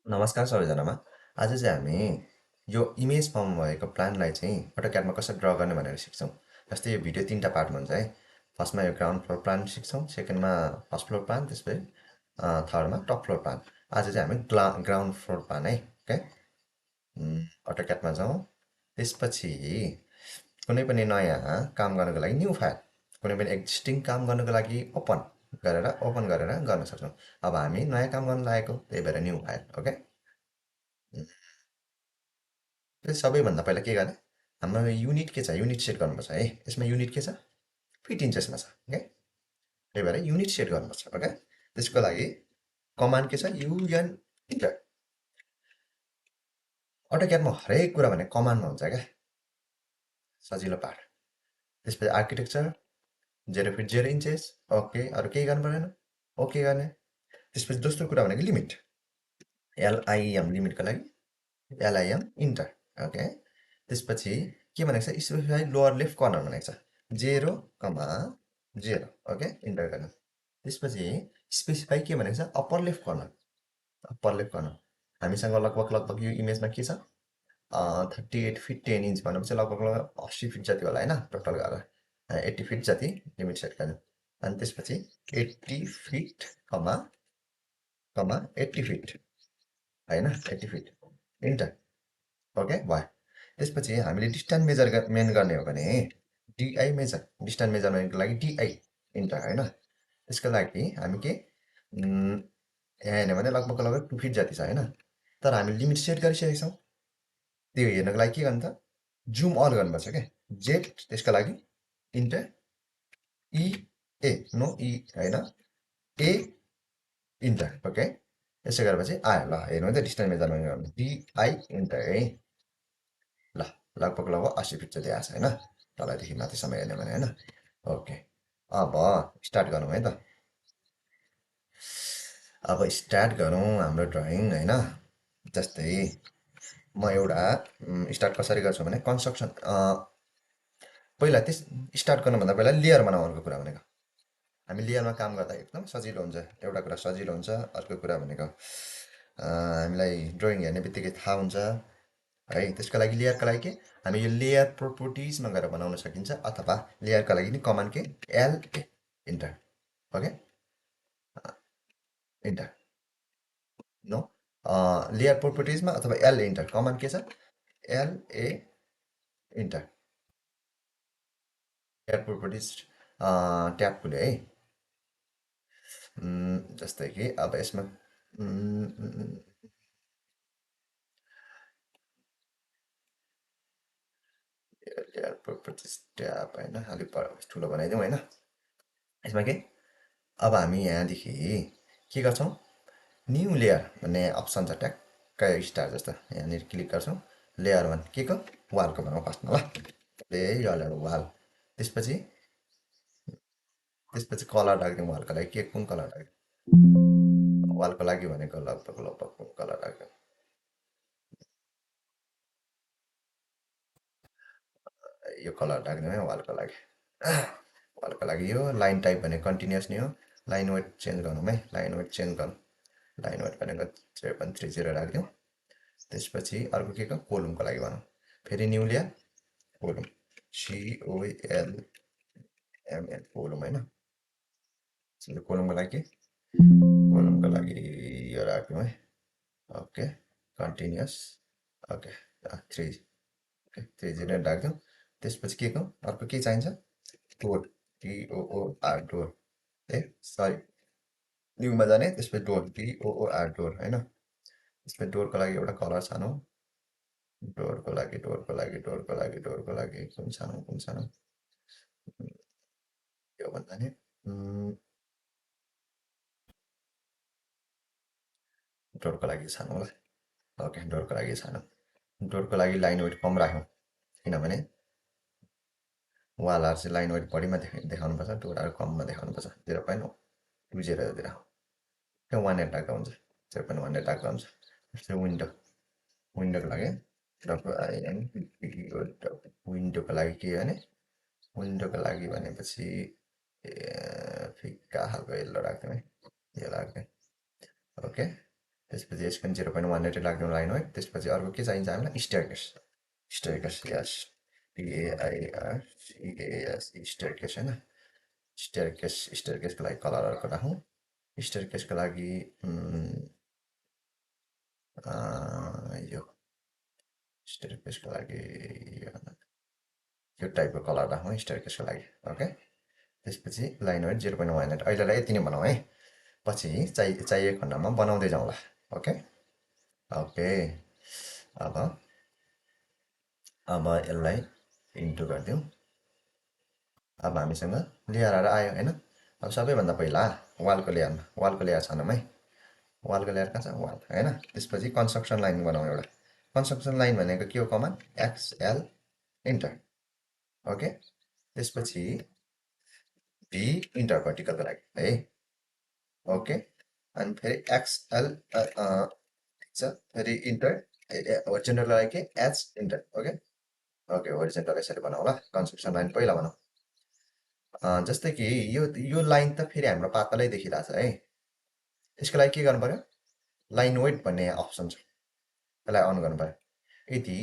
नमस्कार सबैजनामा। आज चाहिँ हामी यो इमेज फर्म भएको प्लानलाई चाहिँ अटोक्याडमा कसरी ड्र गर्ने भनेर सिक्छौँ। जस्तै यो भिडियो 3टा पार्टमा हुन्छ है। फर्स्टमा यो ग्राउन्ड फ्लोर प्लान सिक्छौँ, सेकेन्डमा फर्स्ट फ्लोर प्लान, त्यसपछि थर्डमा टप फ्लोर प्लान। आज चाहिँ हामी ग्राउन्ड फ्लोर प्लान है, ओके। अटोक्याडमा जाउँ। त्यसपछि कुनै पनि नयाँ काम गर्नको लागि न्यू फाइल, कुनै पनि एक्जिस्टिङ काम गर्नको लागि ओपन गरेर गर्न सक्छौँ। अब हामी नयाँ काम गर्न लागेको, त्यही भएर न्यू फाइल, ओके। त्यो सबैभन्दा पहिला के गर्ने, हाम्रो युनिट के छ, युनिट सेट गर्नुपर्छ है। यसमा युनिट के छ, फिट इन्चेसमा छ, ओके। त्यही भएर युनिट सेट गर्नुपर्छ, ओके। त्यसको लागि कमान्ड के छ, युएन इन्टर। अटोक्याडमा हरेक कुरा भने कमान्डमा हुन्छ क्या, सजिलो पार्ट। त्यसपछि आर्किटेक्चर 0 फिट 0 इन्चेस, ओके। अरू केही गर्नु परेन, ओके गर्ने। त्यसपछि दोस्रो कुरा भनेको लिमिट, एलआइएम लिमिटको लागि एलआइएम इन्टर, ओके। त्यसपछि के भनेको छ, स्पेसिफाई लोवर लेफ्ट कर्नर भनेको छ, 0,0, ओके, इन्टर गर्नु। त्यसपछि स्पेसिफाई के भनेको छ, अप्पर लेफ्ट कर्नर। हामीसँग लगभग यो इमेजमा के छ, 38 फिट 10 इन्च भनेपछि लगभग 80 फिट जति होला होइन, टोटल गरेर 80 फिट जति लिमिट सेट गर्नु। अनि त्यसपछि 80 फिट कमा 80 फिट होइन, 80 फिट इन्टर, ओके भयो। त्यसपछि हामीले डिस्टेन्स मेन गर्ने हो भने डिआई मेजर, डिस्टेन्स मेजरमेन्टको लागि डिआई इन्टर होइन। त्यसको लागि हामी के यहाँ हेर्ने भने लगभग 2 फिट जति छ होइन, तर हामी लिमिट सेट गरिसकेका छौँ। त्यो हेर्नको लागि के गर्नु त, जुम अल गर्नुपर्छ क्या, जेड। त्यसको लागि इन्टर, इ ए नो इ होइन, ए इन्टर, ओके। यसो गरेपछि आयो, ल हेर्नु त डिस्टेन्स मेजरमेन्ट गर्नु, डिआई इन्टर है। ल लगभग 80 फिट जति आएको छ होइन, तलदेखि माथिसम्म हेर्ने भने होइन, ओके। अब स्टार्ट गरौँ है त। अब स्टार्ट गरौँ हाम्रो ड्रइङ होइन। जस्तै म एउटा स्टार्ट कसरी गर्छु भने, कन्स्ट्रक्सन पहिला स्टार्ट गर्नुभन्दा पहिला लेयर बनाऊ। अर्को कुरा भनेको हामी लेयरमा काम गर्दा एकदम सजिलो हुन्छ। एउटा कुरा सजिलो हुन्छ, अर्को कुरा भनेको हामीलाई ड्रइङ हेर्ने बित्तिकै थाहा हुन्छ है। त्यसको लागि लेयरको लागि के, हामी यो लेयर प्रोपर्टिजमा गएर बनाउन सकिन्छ, अथवा लेयरको लागि नि कमान्ड के, LA enter, okay, enter. No layer प्रोपर्टिजमा अथवा एल इन्टर, कमान्ड के छ, LA enter. Layer properties tab खुल्यो है। जस्तै कि अब यसमा लेयर प्रोपर्टिज ट्याब होइन, अलिक ठुलो बनाइदिउँ होइन। यसमा के, अब हामी यहाँदेखि के गर्छौँ, न्यू लेयर भन्ने अप्सन छ, ट्याक्कै स्टार जस्तो यहाँनिर क्लिक गर्छौँ। लेयर वान के को, वालको बनाउँ फर्स्टमा, ल यही वाल। त्यसपछि कलर राखिदिउँ वालको लागि, के कुन कलर राखिदिउँ वालको लागि भनेको, लगभग कुन कलर राखिदिउँ, यो कलर राखिदिउँ है वालको लागि। वालको लागि यो लाइन टाइप भने कन्टिन्युस नै हो। लाइन वेट चेन्ज गरौँ है, लाइन वेट चेन्ज गरौँ। लाइन वेट भनेको 0.30 राखिदिउँ। त्यसपछि अर्को के को, कोलुमको लागि भनौँ, फेरि new layer column, COLMN column होइन। कोलुमको लागि के, कोलुमको लागि यो राख्यौँ है, ओके, कन्टिन्युस, ओके, 3 ओके 30 राख्यौँ। त्यसपछि के को, अर्को के चाहिन्छ, डोर, DOOR डोर, ए सरी, न्यूमा जाने, त्यसपछि डोर, DOOR डोर होइन। त्यसपछि डोरको लागि एउटा कलर छानौँ, डोरको लागि कुन सानो यो भन्दा नि डोरको लागि सानो होला, ओके। डोरको लागि सानो, डोरको लागि लाइन वेट कम राख्यौँ, किनभने वालहरू चाहिँ लाइन वेट बढीमा देखाउनुपर्छ, डोरहरू कममा देखाउनुपर्छ। 0.20 जति राखौँ, त्यो 1.8 राख्दा हुन्छ, 0.18 राख्दा हुन्छ। त्यसपछि विन्डोको लागि विन्डोको लागि के भने, विन्डोको लागि भनेपछि फिक्का खालको यल्लो राख्थ्यौँ है, यो राख्थ्यौँ, ओके। त्यसपछि यसको 0.18 लाग्ने लाइन हो। त्यसपछि अर्को के चाहिन्छ हामीलाई स्टेयरकेस यस TAIRCAS स्टेयरकेस होइन स्टेयरकेसको लागि कलर अर्को राखौँ स्टेयरकेसको लागि यो स्टेयरकेसको लागि यो टाइपको कलर राखौँ स्टेयरकेसको लागि ओके त्यसपछि लाइन वेट 0.18 अहिलेलाई यति नै बनाऊ है पछि चाहिएको खण्डमा बनाउँदै जाउँला ओके ओके अब यसलाई इन्टु गरिदिउँ अब हामीसँग लेयरहरू आयो होइन अब सबैभन्दा पहिला वालको लेयर छानौँ है वालको लेयर कहाँ छ वाल होइन त्यसपछि कन्स्ट्रक्सन लाइन बनाउँ एउटा कन्स्ट्रक्सन लाइन भनेको के हो कमान्ड XL इन्टर ओके त्यसपछि भी इन्टर भर्टिकलको लागि है ओके अनि फेरि XL ठिक छ फेरि इन्टर होरिजेन्टलको लागि के H enter okay okay horizontal यसरी बनाऊ ल कन्स्ट्रक्सन लाइन पहिला बनाऊ जस्तै कि यो लाइन त फेरि हाम्रो पातलै देखिरहेछ है यसको लागि के गर्नु पर्यो लाइन वेट भन्ने अप्सन छ यसलाई अन गर्नु पर्यो यदि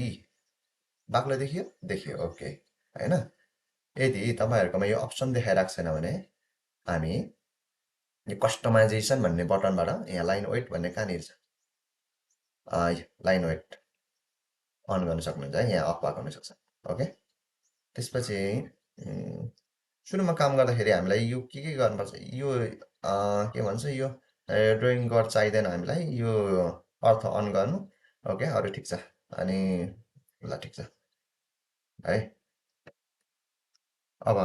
बाक्लो देखियो ओके होइन यदि तपाईँहरूकोमा यो अप्सन देखाइरहेको छैन भने हामी यो कस्टमाइजेसन भन्ने बटनबाट यहाँ लाइन वेट भन्ने कहाँनिर छ लाइन वेट अन गर्न सक्नुहुन्छ है यहाँ अफ भएको हुनसक्छ ओके त्यसपछि सुरुमा काम गर्दाखेरि हामीलाई यो के गर्नुपर्छ यो के भन्छ यो ड्रइङ गर्ड चाहिँदैन हामीलाई यो अर्थ अन गर्नु ओके अरू ठिक छ अनि ल ठिक छ है अब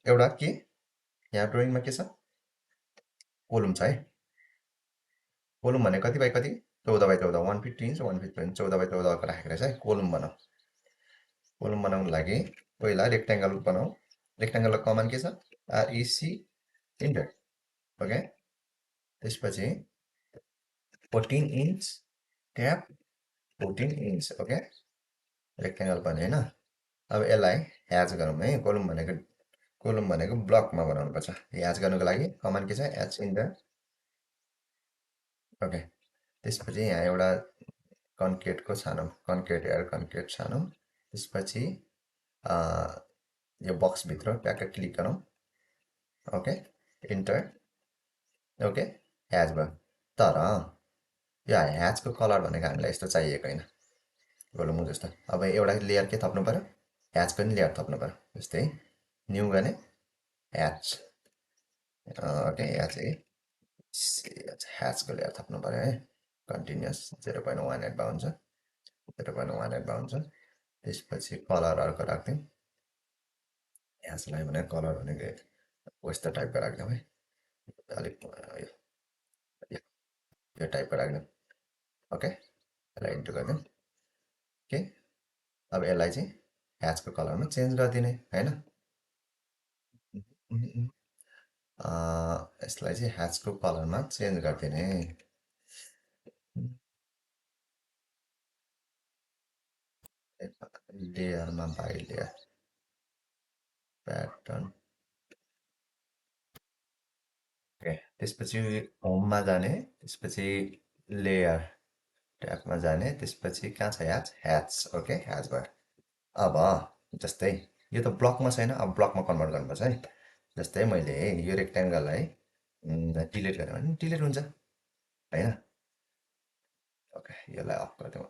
एउटा के यहाँ ड्रइङमा के छ कोलुम छ है कोलुम भने कति बाई कति 14x14 150 इन्च 150 इन्च 14x14 राखेको रहेछ है कोलुम बनाउनु लागि पहिला रेक्ट्याङ्गल बनाऊ रेक्ट्याङ्गलको कमान्ड के छ REC इन्टर ओके त्यसपछि 14 inch tap 14 inch okay rectangle पनि होइन अब यसलाई ह्याच गरौँ है कोलुम भनेको ब्लकमा बनाउनु पर्छ ह्याच गर्नुको लागि कमान्ड के छ ह्याच इन्टर ओके त्यसपछि यहाँ एउटा कन्क्रिटको छानौँ कन्क्रिट छानौँ त्यसपछि यो बक्सभित्र ट्याक्क क्लिक गरौँ ओके इन्टर ओके ह्याच भयो तर यो ह्याचको कलर भनेको हामीलाई यस्तो चाहिएको होइन गोलुमु जस्तो अब एउटा लेयर के थप्नु पर्यो ह्याचको पनि लेयर थप्नु पर्यो जस्तै न्यू गर्ने ह्याच ओके ह्याचको लेयर थप्नु पर्यो है कन्टिन्युस 0.18 भए हुन्छ 0.18 भए हुन्छ त्यसपछि कलर अर्को राख्दिउँ ह्याचलाई भने कलर भनेको यस्तो टाइपको राख्दिउँ है अलिक यो टाइपको राख्दिउँ ओके यसलाई इन्टु गरिदिउँ ओके अब यसलाई चाहिँ ह्याचको कलरमा चेन्ज गरिदिने होइन यसलाई चाहिँ ह्याचको कलरमा चेन्ज गरिदिने लेयरमा बाई लेयर प्याटर्न ओके त्यसपछि होममा जाने त्यसपछि लेयर ट्याबमा जाने त्यसपछि कहाँ छ ह्याच ओके ह्याच भयो अब जस्तै यो त ब्लकमा छैन अब ब्लकमा कन्भर्ट गर्नुपर्छ है जस्तै मैले यो रेक्ट्याङ्गललाई डिलिट गरेँ भने डिलिट हुन्छ होइन ओके यसलाई अफ गरिदिउँ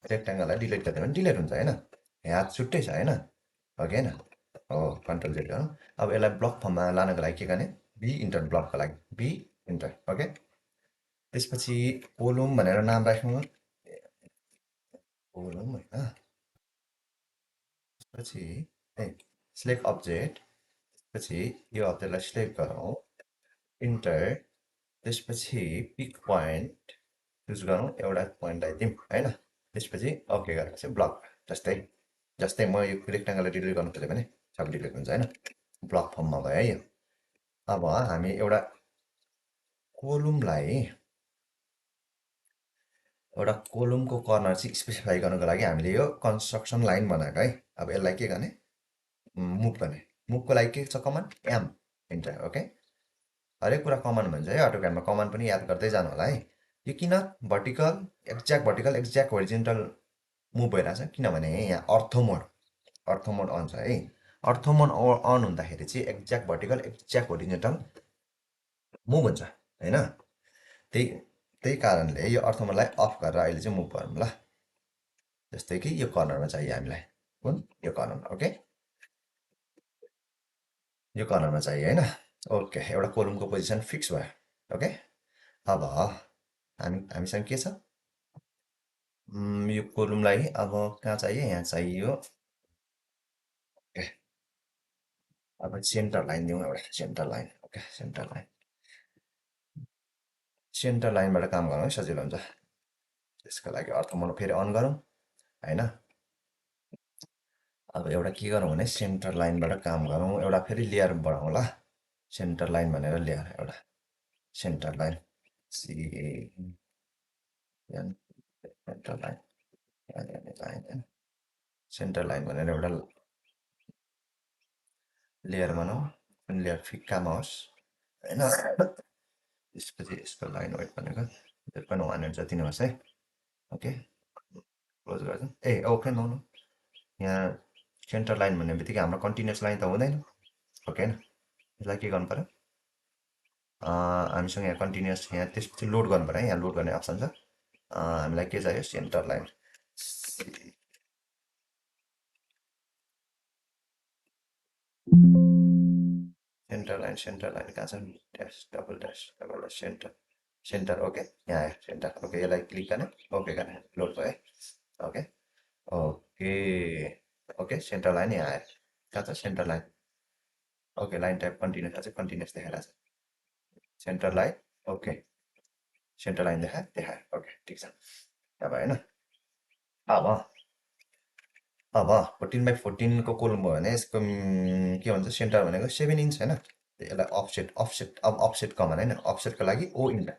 रेक्ट्याङ्गललाई डिलिट गरिदियो भने डिलिट हुन्छ होइन ह्याच छुट्टै छ होइन हो कि होइन हो कन्ट्रोल जेड गरौँ अब यसलाई ब्लक फर्ममा लानको लागि के गर्ने बी इन्टर ब्लकको लागि बी इन्टर ओके त्यसपछि कोलुम भनेर नाम राख्नु कोलुम होइन त्यसपछि सिलेक्ट अब्जेक्ट त्यसपछि यो अब्जेक्टलाई सिलेक्ट गरौँ इन्टर त्यसपछि पिक पोइन्ट चुज गरौँ एउटा पोइन्टलाई दिउँ होइन त्यसपछि ओके गरेपछि ब्लक जस्तै म यो रेक्ट्याङ्गललाई डिलिट गर्नु खोजेँ भने सब डिलिट हुन्छ होइन ब्लक फर्ममा भयो है यो अब हामी एउटा कोलुमको कर्नर चाहिँ स्पेसिफाई गर्नको लागि हामीले यो कन्स्ट्रक्सन लाइन बनाएको है अब यसलाई के गर्ने मुभ गर्ने मुभको लागि के छ कमान्ड एम इन्टर ओके हरेक कुरा कमान्ड भन्छ है अटोक्याडमा, कमान्ड पनि याद गर्दै जानु होला है। यो किन भर्टिकल एक्ज्याक्ट होरिजेन्टल मुभ भइरहेछ किनभने यहाँ अर्थो मोड अन छ है। अर्थो मोड अन हुँदाखेरि चाहिँ exact vertical exact horizontal move हुन्छ होइन। त्यही त्यही कारणले यो अर्थो मोडलाई अफ गरेर अहिले चाहिँ मुभ गरौँ ल। जस्तै कि यो कर्नरमा चाहियो हामीलाई, कुन यो कर्नरमा, ओके यो कर्नरमा चाहियो होइन। ओके, एउटा कोलमको पोजिसन फिक्स भयो। ओके, अब हामीसँग के छ, यो कोलमलाई अब कहाँ चाहियो, यहाँ चाहियो। ओके, अब सेन्टर लाइन दिउँ एउटा, सेन्टर लाइन। ओके, सेन्टर लाइनबाट काम गरौँ है, सजिलो हुन्छ। त्यसको लागि अर्थो मोड फेरि अन गरौँ होइन। अब एउटा के गरौँ भने सेन्टर लाइनबाट काम गरौँ, एउटा फेरि लेयर बढाउँ ल। सेन्टर लाइन भनेर लेयर एउटा centre line centre line centre line भनेर एउटा लेयर बनाऊ, अनि लेयर फिक्कामा होस् होइन। त्यसपछि यसको लाइन वेट भनेको 0.1 जति नै होस् है। ओके, क्लोज गर्छौँ। ए ओके, नो यहाँ सेन्टर लाइन भन्ने बित्तिकै हाम्रो कन्टिन्युस लाइन त हुँदैन। ओके होइन, यसलाई के गर्नु पऱ्यो, हामीसँग यहाँ कन्टिन्युस, यहाँ त्यसपछि लोड गर्नु पऱ्यो है, यहाँ लोड गर्ने अप्सन छ। हामीलाई के चाहियो, सेन्टर लाइन। सेन्टर लाइन कहाँ छ, डबल ड्यास सेन्टर। ओके, यहाँ आयो सेन्टर। ओके, यसलाई क्लिक गर्ने, ओके गर्ने, लोड भयो है। Okay okay okay, centre line यहाँ आयो, कहाँ छ centre line. Okay, line type continuous, continuous देखाइरहेको छ centre line. Okay, centre line देखायो। ओके, ठिक छ। अब होइन, अब 14x14 को कोलम भयो भने यसको के भन्छ, सेन्टर भनेको 7 इन्च होइन। यसलाई अफसेट अब अफसेट कमान होइन, अफसेटको लागि ओ इन्टर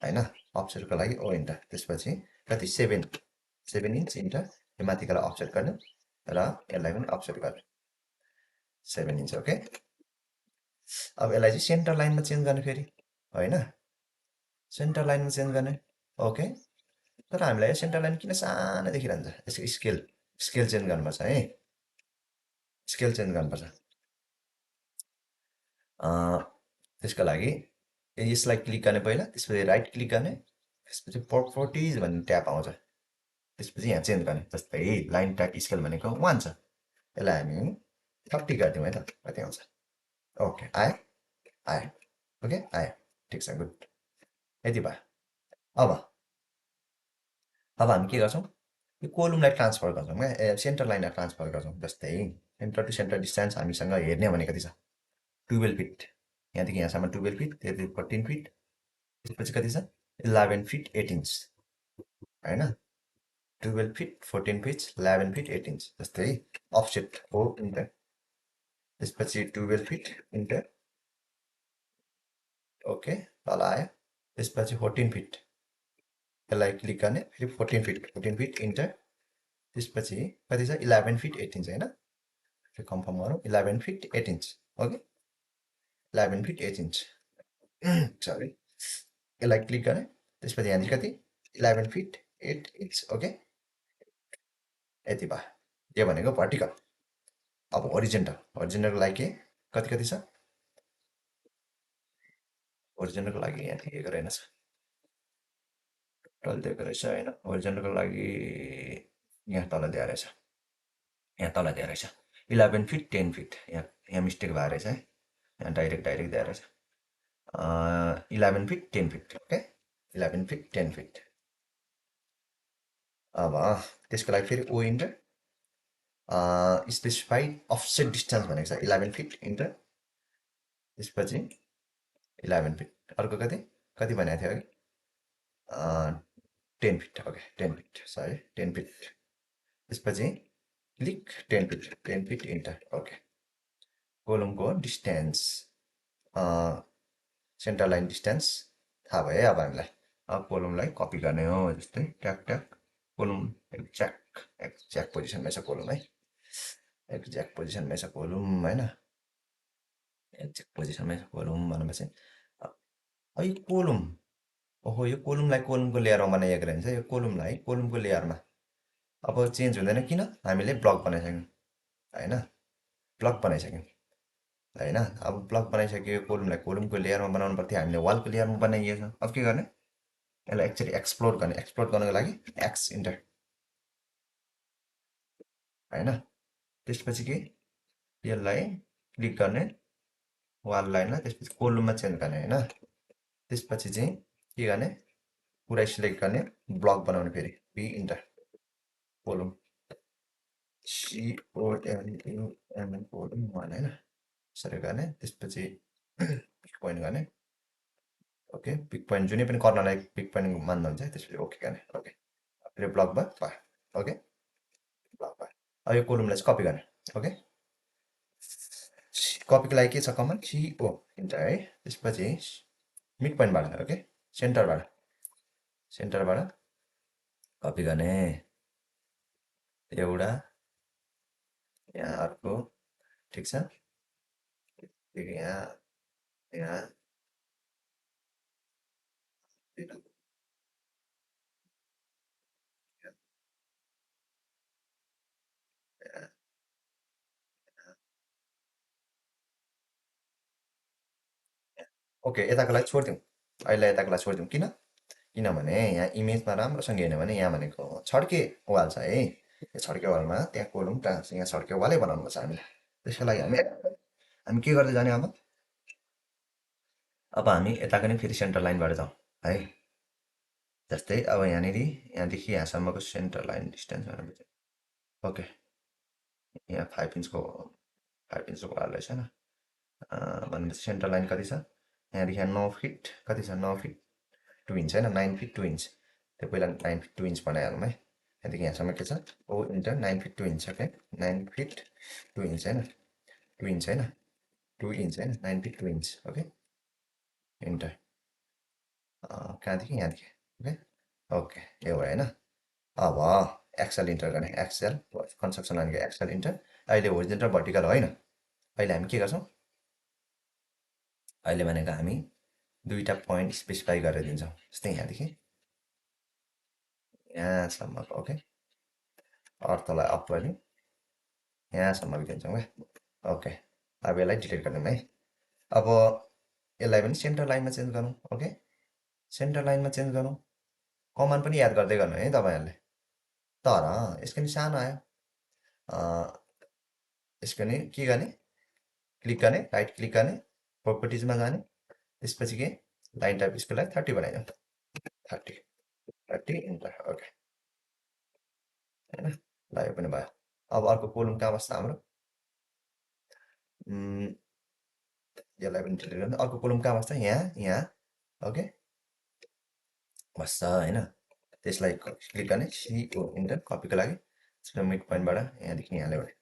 होइन, अफसेटको लागि ओ इन्टर। त्यसपछि कति, 7 इन्च इन्टर, यो माथिको अफसेट गर्ने र यसलाई पनि अफसेट गर्ने 7 इन्च। ओके, अब यसलाई चाहिँ सेन्टर लाइनमा चेन्ज गर्ने फेरि होइन, सेन्टर लाइनमा चेन्ज गर्ने। ओके, तर हामीलाई यो सेन्टर लाइन किन सानो देखिरहन्छ, यसको स्केल चेन्ज गर्नुपर्छ है, स्केल चेन्ज गर्नुपर्छ। त्यसको लागि यसलाई क्लिक गर्ने पहिला, त्यसपछि राइट क्लिक गर्ने, त्यसपछि प्रोपर्टिज भन्ने ट्याब आउँछ, त्यसपछि यहाँ चेन्ज गर्ने। जस्तै लाइन ट्र्याक स्केल भनेको 1 छ, यसलाई हामी 30 गरिदिउँ है त, कति आउँछ। ओके, आयो। ओके, आयो, ठिक छ, गुड, यति भयो। अब हामी के गर्छौँ, यो कोलमलाई ट्रान्सफर गर्छौँ क्या, सेन्टर लाइनलाई ट्रान्सफर गर्छौँ। जस्तै सेन्टर टु सेन्टर डिस्टेन्स हामीसँग हेर्ने भने कति छ, 12 फिट, यहाँदेखि यहाँसम्म 12 फिट, त्यहाँदेखि 14 फिट, त्यसपछि कति छ 11 फिट 8 इन्च होइन, 12 फिट 14 फिट 11 फिट 8 इन्च। जस्तै अफसेट हो इन्टर, त्यसपछि 12 फिट इन्टर। ओके, तल आयो, त्यसपछि 14 फिट, यसलाई क्लिक गर्ने, फेरि 14 फिट इन्टर। त्यसपछि कति छ 11 फिट 8 इन्च होइन, फेरि कन्फर्म गरौँ, 11 fit 8 inch. Okay, 11 fit 8 inch, sorry, यसलाई क्लिक गरेँ, त्यसपछि यहाँनिर कति 11 फिट 8 इन्च। ओके, यति भयो, यो भनेको भर्टिकल। अब होरिजेन्टलको लागि के कति छ, होरिजेन्टलको लागि यहाँ दिएको रहेनछ, टोटल दिएको रहेछ होइन, होरिजेन्टलको लागि यहाँ तल दिएको रहेछ, यहाँ तल दिएको रहेछ 11 फिट 10 फिट, यहाँ मिस्टेक भएको रहेछ है, यहाँ डाइरेक्ट दिएको रहेछ 11 fit 10 feet. Okay, 11 fit 10 fit. अब त्यसको लागि फेरि ओ इन्टर, स्पेसिफाइड अफसेट डिस्टेन्स भनेको छ 11 फिट इन्टर, त्यसपछि 11 फिट, अर्को कति भनेको थियो अघि 10 feet. Okay, 10 feet, sorry 10 feet, त्यसपछि क्लिक 10 फिट इन्टर। ओके, कोलमको डिस्टेन्स, सेन्टर लाइन डिस्टेन्स थाहा भयो है अब हामीलाई। अब कोलमलाई कपी गर्ने हो, जस्तै ट्याक कोलम एक्ज्याक्ट पोजिसनमै छ कोलम है, एक्ज्याक्ट पोजिसनमै छ कोलम होइन। एक्जेक्ट पोजिसनमै कोलुम भनेपछि यो कोलुम ओहो यो कोलुमलाई कोलुमको लेयरमा बनाइएको रहेछ यो कोलुमलाई कोलुमको लेयरमा अब चेन्ज हुँदैन किन हामीले ब्लक बनाइसक्यौँ होइन ब्लक बनाइसक्यौँ होइन अब ब्लक बनाइसक्यो कोलुमलाई कोलुमको लेयरमा बनाउनु पर्थ्यो हामीले वालको लेयरमा बनाइएको छ अब के गर्ने यसलाई एक्चुअली एक्सप्लोर गर्नको लागि एक्स इन्टर होइन त्यसपछि के यसलाई क्लिक गर्ने वाल लाइनमा त्यसपछि कोलुममा चेन्ज गर्ने होइन त्यसपछि चाहिँ के गर्ने पुरै सिलेक्ट गर्ने ब्लक बनाउने फेरि P enter column COLUMN column one होइन यसरी गर्ने त्यसपछि पिक पोइन्ट गर्ने ओके पिक पोइन्ट जुनै पनि कर्नरलाई पिक पोइन्ट मान्नुहुन्छ त्यसपछि ओके गर्ने ओके फेरि ब्लक भयो ओके ब्लक भयो अब यो कोलुमलाई चाहिँ कपी गर्ने ओके कपीको लागि के छ कमान्ड सिओ इन्टर है त्यसपछि मिड पोइन्टबाट ओके सेन्टरबाट कपी गर्ने एउटा यहाँ अर्को ठिक छ यहाँ ओके यताको लागि छोडिदिउँ अहिले यताको लागि छोडिदिउँ किनभने यहाँ इमेजमा राम्रोसँग हेर्ने भने यहाँ भनेको छड्के वाल छ है यो छड्के वालमा त्यहाँ कोलुम यहाँ छड्के वालै बनाउनुपर्छ हामीले त्यसको लागि हामी के गर्दै जाने अब हामी यताको नि फेरि सेन्टर लाइनबाट जाउँ है जस्तै अब यहाँदेखि यहाँसम्मको सेन्टर लाइन डिस्टेन्स भनेपछि ओके यहाँ 5 इन्चको वाल रहेछ होइन भनेपछि सेन्टर लाइन कति छ यहाँदेखि यहाँ 9 फिट कति छ 9 फिट 2 इन्च होइन 9 फिट 2 इन्च त्यो पहिला 9 फिट 2 इन्च बनाइहालौँ है यहाँदेखि यहाँसम्म के छ O enter 9 feet 2 inch okay 9 feet 2 inch होइन 2 इन्च होइन 2 इन्च होइन 9 फिट 2 इन्च ओके इन्टर कहाँदेखि यहाँदेखि ओके ओके यो भयो होइन अब एक्सेल इन्टर गर्ने एक्सेल कन्स्ट्रक्सन लाइनको एक्सेल इन्टर अहिले होरिजेन्टल भर्टिकल होइन अहिले हामी के गर्छौँ अहिले भनेको हामी दुईवटा पोइन्ट स्पेसिफाई गरेर दिन्छौँ जस्तै यहाँदेखि यहाँसम्मको ओके अर्थलाई अप गऱ्यौँ यहाँसम्मको दिन्छौँ क्या ओके अब यसलाई डिलिट गरिदिउँ है अब यसलाई पनि सेन्टर लाइनमा चेन्ज गरौँ ओके सेन्टर लाइनमा चेन्ज गरौँ कमान्ड पनि याद गर्दै गर्नु है तपाईँहरूले तर यसको नि सानो आयो यसको नि के गर्ने क्लिक गर्ने राइट क्लिक गर्ने प्रोपर्टिजमा जाने त्यसपछि के लाइन टाइप स्केललाई 30 बनाइदिउँ 30 इन्टर ओके होइन ल यो पनि भयो अब अर्को कोलुम कहाँ बस्छ हाम्रो यसलाई पनि डिलिट गर्नु अर्को कोलुम कहाँ बस्छ यहाँ ओके बस्छ होइन त्यसलाई क्लिक गर्ने सिओ इन्टर कपीको लागि मिड पोइन्टबाट यहाँदेखि यहाँ ल्याउने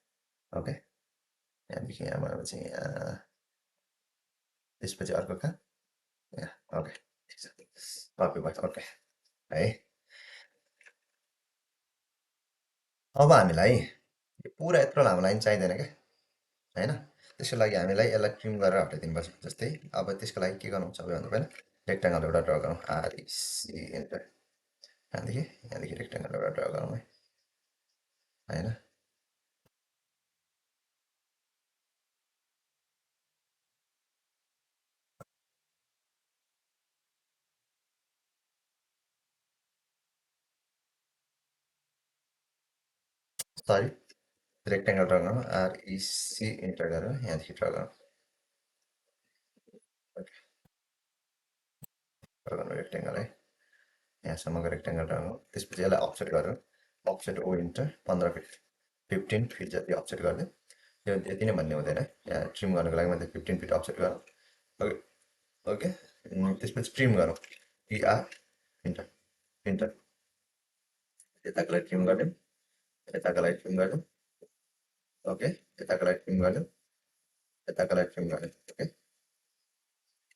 ओके यहाँदेखि यहाँ भनेपछि यहाँ त्यसपछि अर्को कहाँ यहाँ ओके ठिक छ कपी भयो ओके है अब हामीलाई पुरा यत्रो लामो लाइन चाहिँदैन क्या होइन त्यसको लागि हामीलाई यसलाई ट्रिम गरेर हटाइदिनुपर्छ जस्तै अब त्यसको लागि के गर्नु सबैभन्दा पहिला रेक्टेङ्गल एउटा ड्र गरौँ आरइसी इन्टर यहाँदेखि रेक्टेङ्गल एउटा ड्र गरौँ है होइन सरी रेक्टेङ्गल ड्र गरौँ आरइसी इन्टर गरेर यहाँदेखि ड्र गरौँ ड्र गर्नु रेक्टेङ्गल है यहाँसम्मको रेक्टेङ्गल ड्र गरौँ त्यसपछि यसलाई अफसेट गरेर offset O enter 15 fit 15 fit जति अफसेट गरिदिउँ यो यति नै भन्ने हुँदैन यहाँ ट्रिम गर्नुको लागि मात्रै 15 फिट अफसेट गरौँ ओके ओके त्यसपछि ट्रिम गरौँ टिआर इन्टर इन्टर यताको लागि ट्रिम गरिदिउँ यताको लागि ट्रिम गरिदिउँ ओके यताको लागि ट्रिम गरिदिउँ यताको लागि ट्रिम गरिदिउँ ओके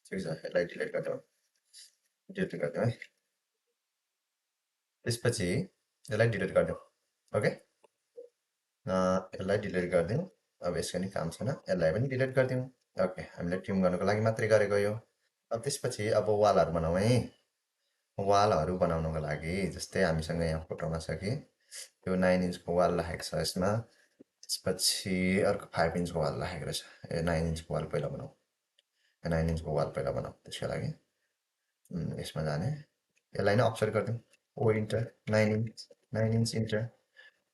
ठिक छ यसलाई डिलिट गरिदिउँ है त्यसपछि यसलाई डिलिट गरिदिउँ ओके यसलाई डिलिट गरिदिउँ अब यसको नि काम छैन यसलाई पनि डिलिट गरिदिउँ ओके, हामीले ट्रिम गर्नुको लागि मात्रै गरेको यो। अब त्यसपछि अब वालहरू बनाउँ है। वालहरू बनाउनुको लागि जस्तै हामीसँग यहाँ फोटोमा छ कि यो 9 इन्चको वाल राखेको छ यसमा। त्यसपछि अर्को 5 इन्चको वाल राखेको रहेछ। 9 इन्चको वाल पहिला बनाऊ। 9 इन्चको वाल पहिला बनाऊ त्यसको लागि। यसमा जाने। यसलाई नै अफसेट गरिदिउँ। O enter 9 inch 9 inch enter.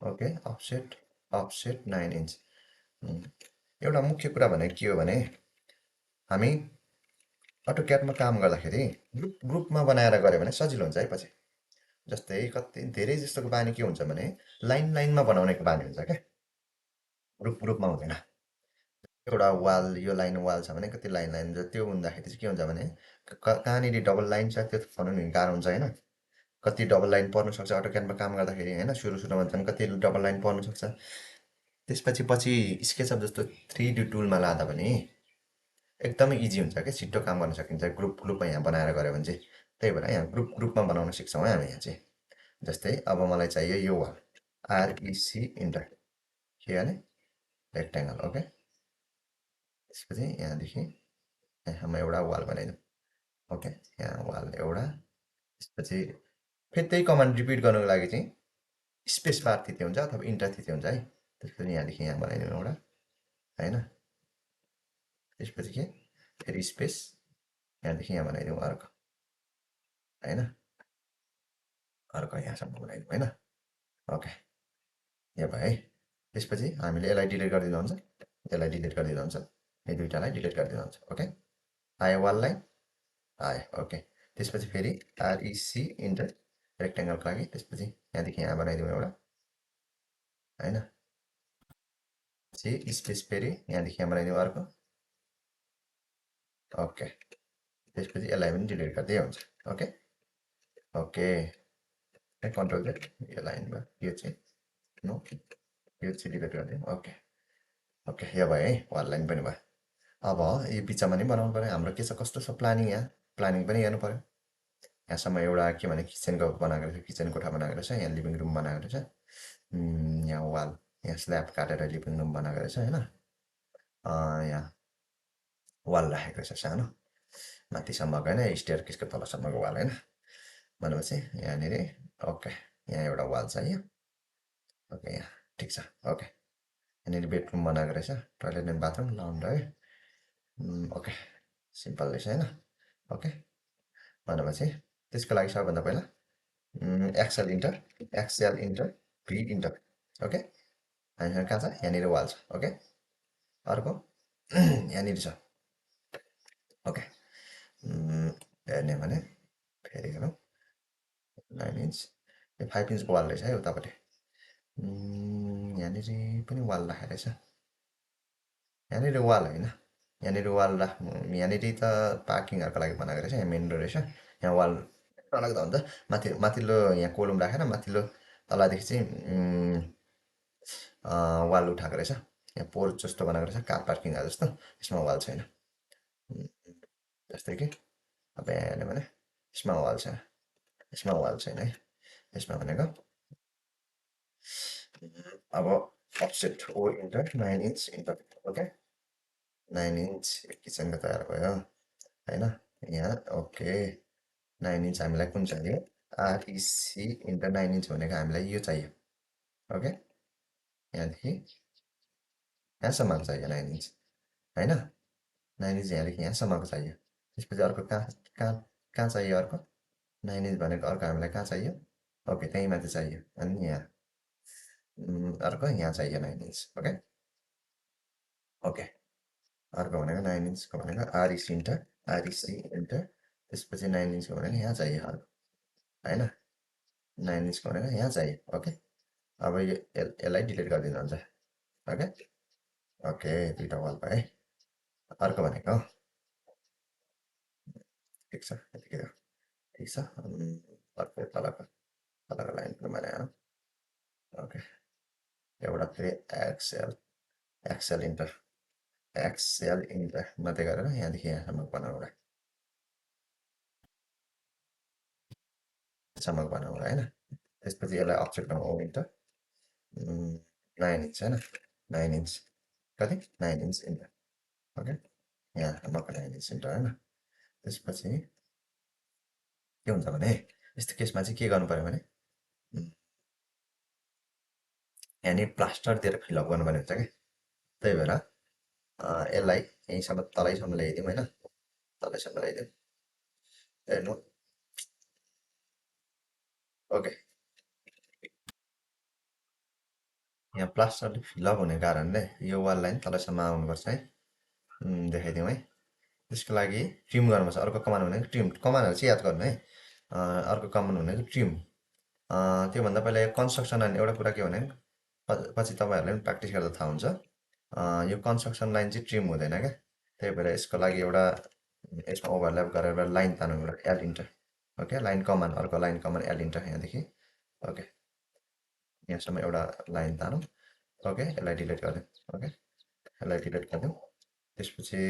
Okay, offset offset 9 inch. एउटा मुख्य कुरा भनेको के हो भने हामी अटोक्याडमा काम गर्दाखेरि ग्रुपमा बनाएर गऱ्यो भने सजिलो हुन्छ है पछि। जस्तै कति धेरै जस्तोको बानी के हुन्छ भने लाइन लाइनमा बनाउनेको बानी हुन्छ क्या, ग्रुपमा हुँदैन। एउटा वाल यो लाइन वाल छ भने कति लाइन लाइन हुन्छ, त्यो हुँदाखेरि चाहिँ के हुन्छ भने कहाँनिर डबल लाइन छ त्यो बनाउनु नि गाह्रो हुन्छ होइन। कति डबल लाइन पर्नु सक्छ अटोक्याडमा काम गर्दाखेरि होइन, सुरुमा झन् कति डबल लाइन पर्नु सक्छ। त्यसपछि पछि स्केचअप जस्तो 3D टुलमा लाँदा पनि एकदमै इजी हुन्छ क्या, छिट्टो काम गर्न सकिन्छ ग्रुपमा यहाँ बनाएर गऱ्यो भने चाहिँ। त्यही भएर यहाँ ग्रुपमा बनाउन सिक्छौँ है हामी यहाँ चाहिँ। जस्तै अब मलाई चाहियो यो वाल, आरइसी इन्टर के हाले रेक्ट्याङ्गल। ओके, त्यसपछि यहाँदेखि यहाँमा एउटा वाल बनाइदिउँ। ओके, यहाँ वाल एउटा। त्यसपछि फेरि त्यही कमान्ड रिपिट गर्नुको लागि चाहिँ स्पेस बार थिच्ने हुन्छ अथवा इन्टर थिच्ने हुन्छ है। त्यसपछि यहाँदेखि यहाँ बनाइदिउँ एउटा होइन। त्यसपछि के फेरि स्पेस, यहाँदेखि यहाँ बनाइदिउँ अर्को होइन, अर्को यहाँसम्म बनाइदिउँ होइन। ओके, यो भयो है। त्यसपछि हामीले यसलाई डिलिट गरिदिँदा हुन्छ, यसलाई डिलिट गरिदिँदा हुन्छ, यो दुइटालाई डिलिट गरिदिँदा हुन्छ। ओके, आयो वाललाई आयो। ओके, त्यसपछि फेरि आरइसी इन्टर रेक्ट्याङ्गलको लागि। त्यसपछि यहाँदेखि यहाँ बनाइदिउँ एउटा होइन। पछि स्पेस फेरि यहाँदेखि यहाँ बनाइदिउँ अर्को। ओके, त्यसपछि यसलाई पनि डिलिट गरिदिए हुन्छ। ओके ओके, कन्ट्रोल जेड यो लाइनमा यो चाहिँ नो, यो चाहिँ डिलिट गरिदिउँ। ओके ओके, यो भयो है, वाल लाइन पनि भयो। अब यो बिचमा नि बनाउनु पऱ्यो, हाम्रो के छ कस्तो छ प्लानिङ, यहाँ प्लानिङ पनि हेर्नु पऱ्यो। यहाँसम्म एउटा के भने किचनको बनाएको रहेछ, किचन कोठा बनाएको रहेछ, यहाँ लिभिङ रुम बनाएको रहेछ, यहाँ वाल यहाँ स्ल्याब काटेर लिभिङ रुम बनाएको रहेछ होइन। यहाँ वाल राखेको रहेछ सानो माथिसम्मको होइन, स्टेयर केसको तलसम्मको वाल होइन भनेपछि यहाँनिर। ओके, यहाँ एउटा वाल चाहियो। ओके, यहाँ ठिक छ। ओके, यहाँनिर बेडरुम बनाएको रहेछ, टोइलेट एन्ड बाथरुम लाउन्ड्री है। ओके, सिम्पल रहेछ होइन। ओके भनेपछि त्यसको लागि सबभन्दा पहिला एक्सएल इन्टर, एक्सएल इन्टर, भी इन्टर। ओके, हामीसँग कहाँ छ यहाँनिर वाल छ। ओके, अर्को यहाँनिर छ। ओके, हेर्ने भने फेरि हेरौँ 9 इन्च, यो 5 इन्चको वाल रहेछ है उतापट्टि। यहाँनिर पनि वाल राखेको रहेछ, यहाँनिर वाल होइन, यहाँनिर वाल राख्नु, यहाँनिर त पार्किङहरूको लागि बनाएको रहेछ, यहाँ मेन रहेछ, यहाँ वाल नराख्दा हुन्छ। माथिल्लो यहाँ कोलम राखेर माथिल्लो तलदेखि चाहिँ वाल उठाएको रहेछ, यहाँ पोर्च जस्तो बनाएको रहेछ, कार पार्किङ जस्तो, यसमा वाल छैन। जस्तै कि अब यहाँ हेर्ने भने यसमा वाल छैन, यसमा वाल छैन है। यसमा भनेको अब offset O enter 9 inch enter. Okay, 9 inch किचनको तयार भयो होइन। यहाँ ओके, 9 इन्च हामीलाई कुन चाहियो, आरइसी इन्टर 9 इन्च भनेको हामीलाई यो चाहियो। ओके, यहाँदेखि यहाँसम्मको चाहियो 9 इन्च होइन, 9 इन्च यहाँदेखि यहाँसम्मको चाहियो। त्यसपछि अर्को कहाँ कहाँ कहाँ चाहियो अर्को 9 इन्च भनेको अर्को हामीलाई कहाँ चाहियो, ओके त्यहीँ माथि चाहियो। अनि यहाँ अर्को यहाँ चाहियो 9 इन्च। ओके ओके, अर्को भनेको 9 इन्चको भनेको आरइसी इन्टर, आरइसी इन्टर, त्यसपछि 9 इन्चको भनेको यहाँ चाहियो अर्को होइन, 9 इन्चको भनेको यहाँ चाहियो। ओके, अब यो यसलाई डिलिट गरिदिनु हुन्छ। ओके ओके, दुइटा वाल भयो है। अर्को भनेको ठिक छ, यतिकै हो ठिक छ। अर्को तलको लाइन पनि बनायो। ओके, एउटा फेरि XL, XL enter, XL enter मात्रै गरेर यहाँदेखि यहाँसम्म बनाऊ एउटा, यहाँसम्म बनाऊ होइन। त्यसपछि यसलाई अफसेट बनाऊ इन्टर 9 इन्च होइन, 9 इन्च कति 9 इन्च इन्टर। ओके, यहाँ नक्कल 9 इन्च इन्टर होइन। त्यसपछि के हुन्छ भने यस्तो केसमा चाहिँ के गर्नु पर्यो भने यहाँनिर प्लास्टर दिएर फिलअप गर्नुपर्ने हुन्छ क्या। त्यही भएर यसलाई यहीँसम्म तलैसम्म ल्याइदिउँ होइन, तलैसम्म ल्याइदिउँ। हेर्नु ओके, यहाँ प्लास्टरले फिलअप हुने कारणले यो वाल लाइन तलैसम्म आउनुपर्छ है। देखाइदिउँ है। त्यसको लागि ट्रिम गर्नुपर्छ। अर्को कमान भनेको ट्रिम, कमानहरू चाहिँ याद गर्नु है। अर्को कमान भनेको ट्रिम। त्योभन्दा पहिला यो कन्स्ट्रक्सन लाइन एउटा कुरा के भने पछि तपाईँहरूले पनि प्र्याक्टिस गर्दा थाहा हुन्छ, यो कन्स्ट्रक्सन लाइन चाहिँ ट्रिम हुँदैन क्या। त्यही भएर यसको लागि एउटा यसमा ओभरल्याप गरेर एउटा लाइन तानौँ, एउटा एल इन्टर। ओके, लाइन कमान, अर्को लाइन कमान एल इन्टर यहाँदेखि ओके, यहाँसम्म एउटा लाइन तानौँ। ओके, यसलाई डिलिट गरिदिउँ। ओके, यसलाई डिलिट गरिदिउँ। त्यसपछि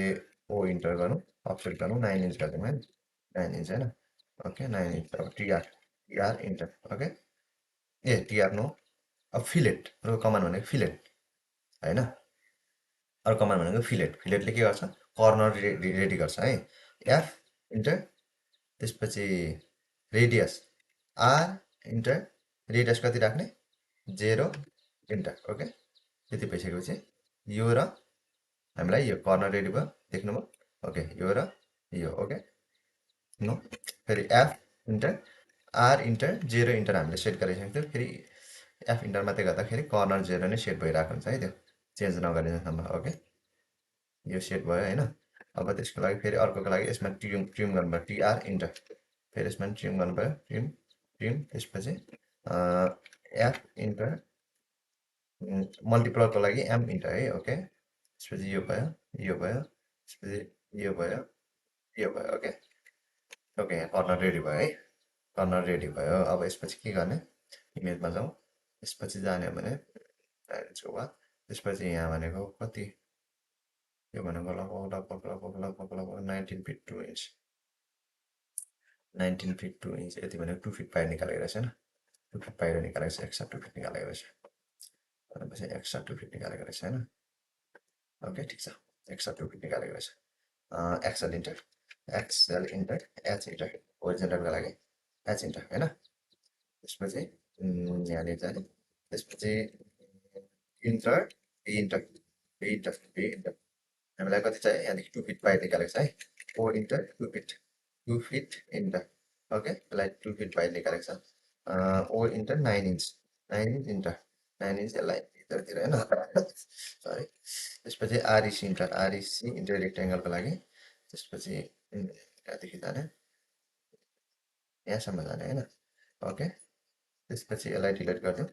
ओ इन्टर गरौँ, अफसेट गरौँ, 9 इन्च गरिदिउँ है, 9 इन्च होइन। ओके, 9 इन्च अब टिआर इन्टर। ओके, ए टिआर नो, अब फिलेट, अर्को कमान भनेको फिलेट होइन, अर्को कमान भनेको फिलेट। फिलेटले के गर्छ, कर्नर रेडी गर्छ है। एफ इन्टर, त्यसपछि रेडियस आर इन्टर, रेडियस कति राख्ने 0 इन्टर। ओके, त्यति भइसकेपछि यो र हामीलाई यो कर्नर रेडी भयो, देख्नुभयो। ओके, यो र यो ओके नो, फेरि F enter, R enter, 0 enter हामीले सेट गरिसकेको थियो। फेरि एफ इन्टर मात्रै गर्दाखेरि कर्नर 0 नै सेट भइरहेको हुन्छ है, त्यो चेन्ज नगरिदिनुसम्म। ओके, यो सेट भयो होइन। अब त्यसको लागि फेरि अर्कोको लागि यसमा ट्रिम गर्नु पऱ्यो, टिआर इन्टर, फेरि यसमा पनि ट्रिम गर्नु पऱ्यो, ट्रिम ट्रिम, त्यसपछि एफ इन्टर, मल्टिप्लरको लागि एम इन्टर है। ओके, त्यसपछि यो भयो, यो भयो, त्यसपछि यो भयो, यो भयो। ओके ओके, यहाँ कर्नर रेडी भयो है, कर्नर रेडी भयो। अब यसपछि के गर्ने, इमेजमा जाउँ। यसपछि जाने भने भयो, त्यसपछि यहाँ भनेको कति, यो भनेको लगभग 19 फिट 2 इन्च, 19 फिट 2 इन्च, यति भनेको 2 फिट बाहिर निकालेको रहेछ होइन, 2 फिट बाहिर निकालेको छ, एक्स्ट्रा 2 फिट निकालेको रहेछ, भनेपछि एक्स्ट्रा 2 फिट निकालेको रहेछ होइन। ओके, ठिक छ, एक्स्ट्रा 2 फिट निकालेको रहेछ। XL enter, XL enter, H enter, होरिजेन्टलको लागि एच इन्टर होइन। त्यसपछि यहाँनिर जाने, त्यसपछि इन्टर, इन्टर, इन्टर, इन्टर, हामीलाई कति चाहियो, यहाँदेखि 2 फिट बाहिर निकालेको छ है। O enter 2 feet, 2 feet enter. Okay, यसलाई 2 फिट बाहिर निकालेको छ। O enter 9 inch, 9 inch enter, 9 inch, यसलाई भित्रतिर होइन, सरी। त्यसपछि आरइसी इन्टर, आरइसी इन्टर रेक्टेङ्गलको लागि, त्यसपछि यहाँदेखि जाने, यहाँसम्म जाने होइन। ओके, त्यसपछि यसलाई डिलिट गरिदिउँ,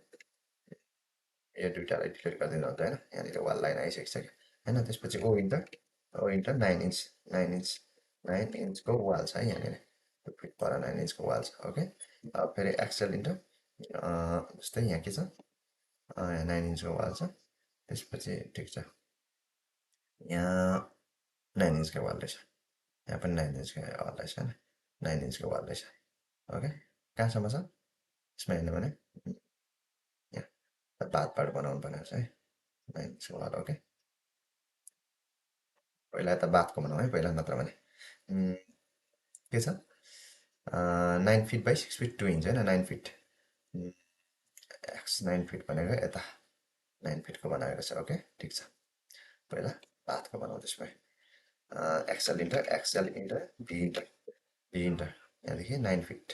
यो दुइटालाई डिलिट गरिदिनु हुन्छ होइन, यहाँनिर वाल लाइन आइसकिसक्यो होइन। त्यसपछि ओ enter, O enter 9 inch, 9 inch, 9 इन्चको वाल छ है यहाँनिर, 2 फिट पर 9 इन्चको वाल छ। ओके, अब फेरि एक्सएल इन्टर, जस्तै यहाँ के छ, यहाँ 9 इन्चको वाल छ। त्यसपछि ठिक छ, यहाँ 9 इन्चको वाल रहेछ, यहाँ पनि 9 इन्चको वाल रहेछ होइन, 9 इन्चको वाल रहेछ। ओके, कहाँसम्म छ यसमा हेर्नु भने यहाँ पार्ट बनाउनु पर्ने रहेछ है, 9 इन्चको वाल। ओके, पहिला यता बातको बनाउँ है, पहिला नत्र भने के छ, 9 फिट बाई 6 फिट 2 इन्च होइन, 9 फिट, एक्स 9 फिट भनेको यता 9 फिटको बनाएको छ। ओके, ठिक छ, पहिला बातको बनाउँ त्यसमा। एक्सएल इन्टर, एक्सएल इन्टर, भी इन्टर, भी इन्टर, यहाँदेखि 9 फिट,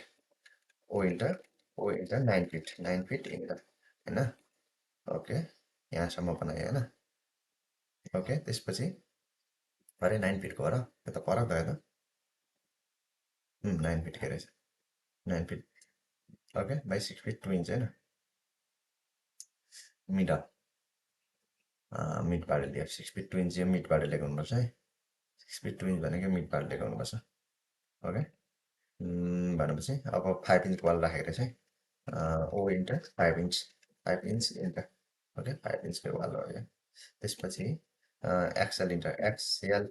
ओ enter, O enter 9 fit, 9 fit enter होइन। ओके, यहाँसम्म बनायो होइन। ओके, त्यसपछि अरे 9 फिटको हो र, यो त फरक भयो त, 9 फिटकै रहेछ, 9 fit. Okay, by 6 fit 2 inch होइन, मिडल मिडबाट लिएर 6 फिट 2 इन्च यो मिडबाट लिएको हुनुपर्छ है, 6 फिट 2 इन्च भनेको मिडबाट लिएको हुनुपर्छ। ओके, भनेपछि अब 5 इन्चको वाल राखेको रहेछ है। O enter 5 inch, 5 inch enter. Okay, 5 इन्चको वाल हो यो। त्यसपछि XL enter, XL,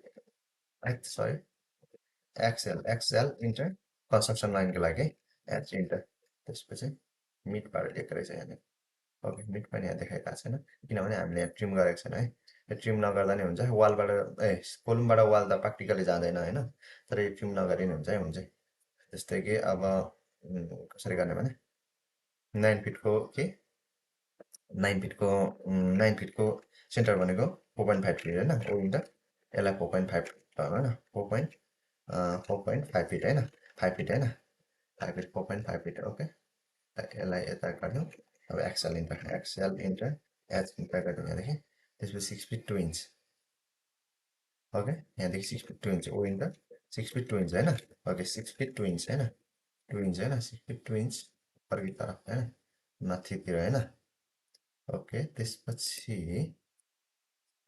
sorry, XL enter, construction लाइनको लागि एच इन्टर। त्यसपछि मिडबाट लिएको रहेछ यहाँनिर। ओके, मिड पनि यहाँ देखाइरहेको छैन किनभने हामीले यहाँ ट्रिम गरेको छैन है, यो ट्रिम नगर्दा नि हुन्छ वालबाट कोलमबाट वाल त प्र्याक्टिकली जाँदैन होइन तर यो ट्रिम नगरे नि हुन्छ है हुन्छ जस्तै कि अब कसरी गर्ने भने 9 फिटको के 9 फिटको 9 फिटको सेन्टर भनेको 4.5 फिट होइन ओ इन्टर यसलाई 4.5 होइन 4.5 फिट होइन 5 फिट होइन 5 फिट 4.5 फिट ओके यसलाई यता गरिदिउँ अब एक्सएल इन्टर एच इन्टर गरिदिउँ यहाँदेखि त्यसपछि 6 फिट 2 इन्च ओके यहाँदेखि 6 फिट 2 इन्च ओ इन्टर 6 फिट 2 इन्च होइन ओके 6 फिट 2 इन्च होइन 2 इन्च होइन 6 फिट 2 इन्च अर्कोतर्फ होइन माथितिर होइन ओके त्यसपछि 6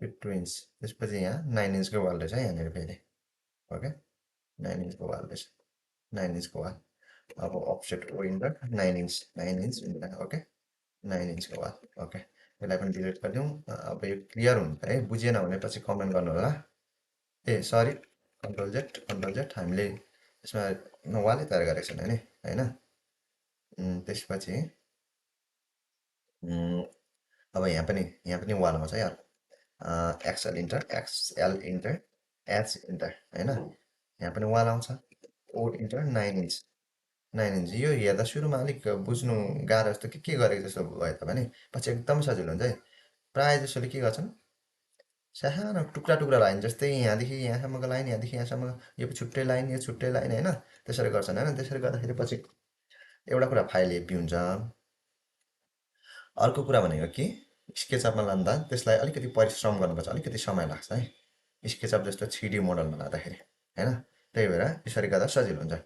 फिट 2 इन्च त्यसपछि यहाँ 9 इन्चको वाल रहेछ यहाँनिर फेरि ओके 9 इन्चको वाल रहेछ 9 इन्चको वाल अब offset O enter 9 inch enter okay 9 इन्चको वाल ओके यसलाई पनि डिलिट गरिदिउँ अब यो क्लियर हुन्छ है बुझिएन भने पछि कमेन्ट गर्नु होला ए सरी कन्ट्रोल जेड हामीले यसमा वालै तयार गरेको छैन नि होइन त्यसपछि अब यहाँ पनि वाल आउँछ है एक्सएल इन्टर एच इन्टर होइन यहाँ पनि वाल आउँछ ओ इन्टर 9 इन्च 9 इन्च यो हेर्दा सुरुमा अलिक बुझ्नु गाह्रो जस्तो के गरेको जस्तो भयो त भने पछि एकदम सजिलो हुन्छ है प्रायः जसोले के गर्छन् सानो टुक्रा टुक्रा लाइन जस्तै यहाँदेखि यहाँसम्मको लाइन यहाँदेखि यहाँसम्म यो छुट्टै लाइन यो छुट्टै लाइन होइन त्यसरी गर्छन् होइन त्यसरी गर्दाखेरि पछि एउटा कुरा फाइल हेप्पी हुन्छ अर्को कुरा भनेको कि स्केचअपमा लाँदा त्यसलाई अलिकति परिश्रम गर्नुपर्छ अलिकति समय लाग्छ है स्केचअप जस्तो 3D मोडलमा लाँदाखेरि होइन त्यही भएर यसरी गर्दा सजिलो हुन्छ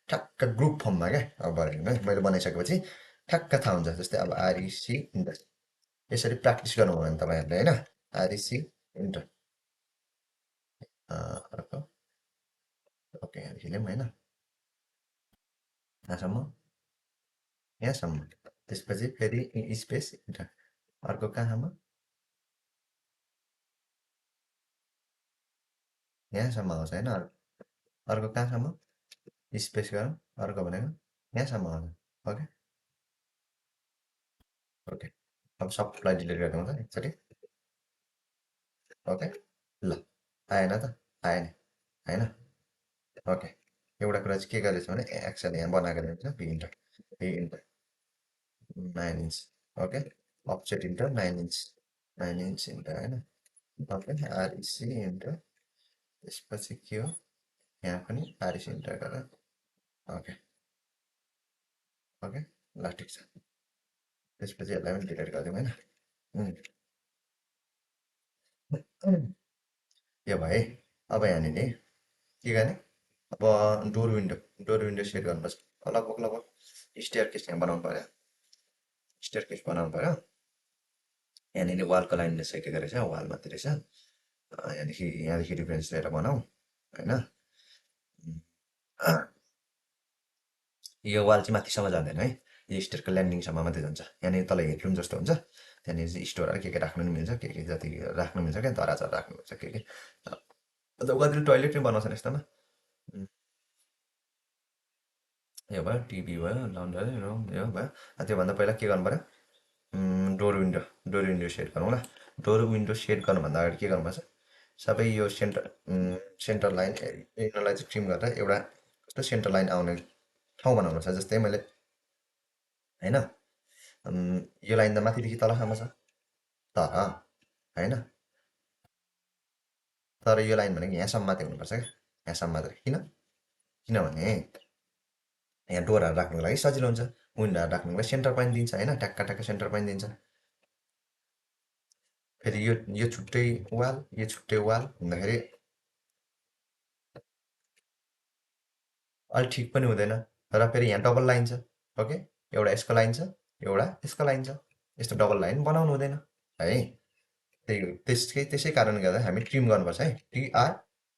ठ्याक्क ग्रुप फर्ममा क्या अब है मैले बनाइसकेपछि ठ्याक्क थाहा हुन्छ जस्तै अब आरइसी इन्टर यसरी प्र्याक्टिस गर्नुभयो भने तपाईँहरूले होइन आरइसी इन्टर अर्को ओके यहाँदेखि लिउँ होइन यहाँसम्म यहाँसम्म त्यसपछि फेरि स्पेस इन्टर अर्को कहाँसम्म यहाँसम्म आउँछ होइन अर्को कहाँसम्म स्पेस गरौँ अर्को भनेको यहाँसम्म आउँछ ओके ओके अब सबलाई डिलिट गरिदिउँ त एकचोटि ओके ल आएन त आएन होइन ओके एउटा कुरा चाहिँ के गरेछ भने एक्सएल यहाँ बनाएको हुन्छ V enter 9 inch okay offset enter 9 inch enter होइन ओके आरइसी इन्टर त्यसपछि के हो यहाँ पनि आरइसी इन्टर गरेर ओके ओके ल ठिक छ त्यसपछि यसलाई पनि डिलिट गरिदिउँ होइन यो भयो है अब यहाँनिर के गर्ने अब डोर विन्डो सेट गर्नुपर्छ लगभग स्टेयर केस यहाँ बनाउनु पऱ्यो स्टेयर केस बनाउनु पऱ्यो यहाँनिर वालको लाइन सकेको रहेछ वाल मात्रै रहेछ यहाँदेखि रिफरेन्स लिएर बनाऊ होइन यो वाल चाहिँ माथिसम्म जाँदैन है यो स्टेयरको ल्यान्डिङसम्म मात्रै जान्छ यहाँनिर तल हेडरुम जस्तो हुन्छ त्यहाँनिर चाहिँ स्टोरहरू के राख्नु पनि मिल्छ के जति राख्नु मिल्छ क्या दराजहरू राख्नु मिल्छ के कतिले टोइलेट पनि बनाउँछन् यस्तोमा यो भयो टिभी भयो लन्डरी रुम यो भयो त्योभन्दा पहिला के गर्नु पऱ्यो डोर विन्डो सेट गरौँ ल डोर विन्डो सेट गर्नुभन्दा अगाडि के गर्नुपर्छ सबै यो सेन्टर लाइन यिनीहरूलाई चाहिँ ट्रिम गरेर एउटा कस्तो सेन्टर लाइन आउने ठाउँ बनाउनुपर्छ जस्तै मैले होइन यो लाइन त माथिदेखि तलसम्म छ तर होइन तर यो लाइन भनेको यहाँसम्म मात्रै हुनुपर्छ क्या यहाँसम्म मात्रै किनभने यहाँ डोरहरू राख्नुको लागि सजिलो हुन्छ विन्डोहरू राख्नुको लागि सेन्टर पोइन्ट दिन्छ होइन ट्याक्क ट्याक्क सेन्टर पोइन्ट दिन्छ फेरि यो छुट्टै वाल भन्दाखेरि अलि ठिक पनि हुँदैन र फेरि यहाँ डबल लाइन छ ओके एउटा यसको लाइन छ एउटा यसको लाइन छ यस्तो डबल लाइन बनाउनु हुँदैन है त्यही हो त्यसै कारणले गर्दा हामी ट्रिम गर्नुपर्छ है टिआर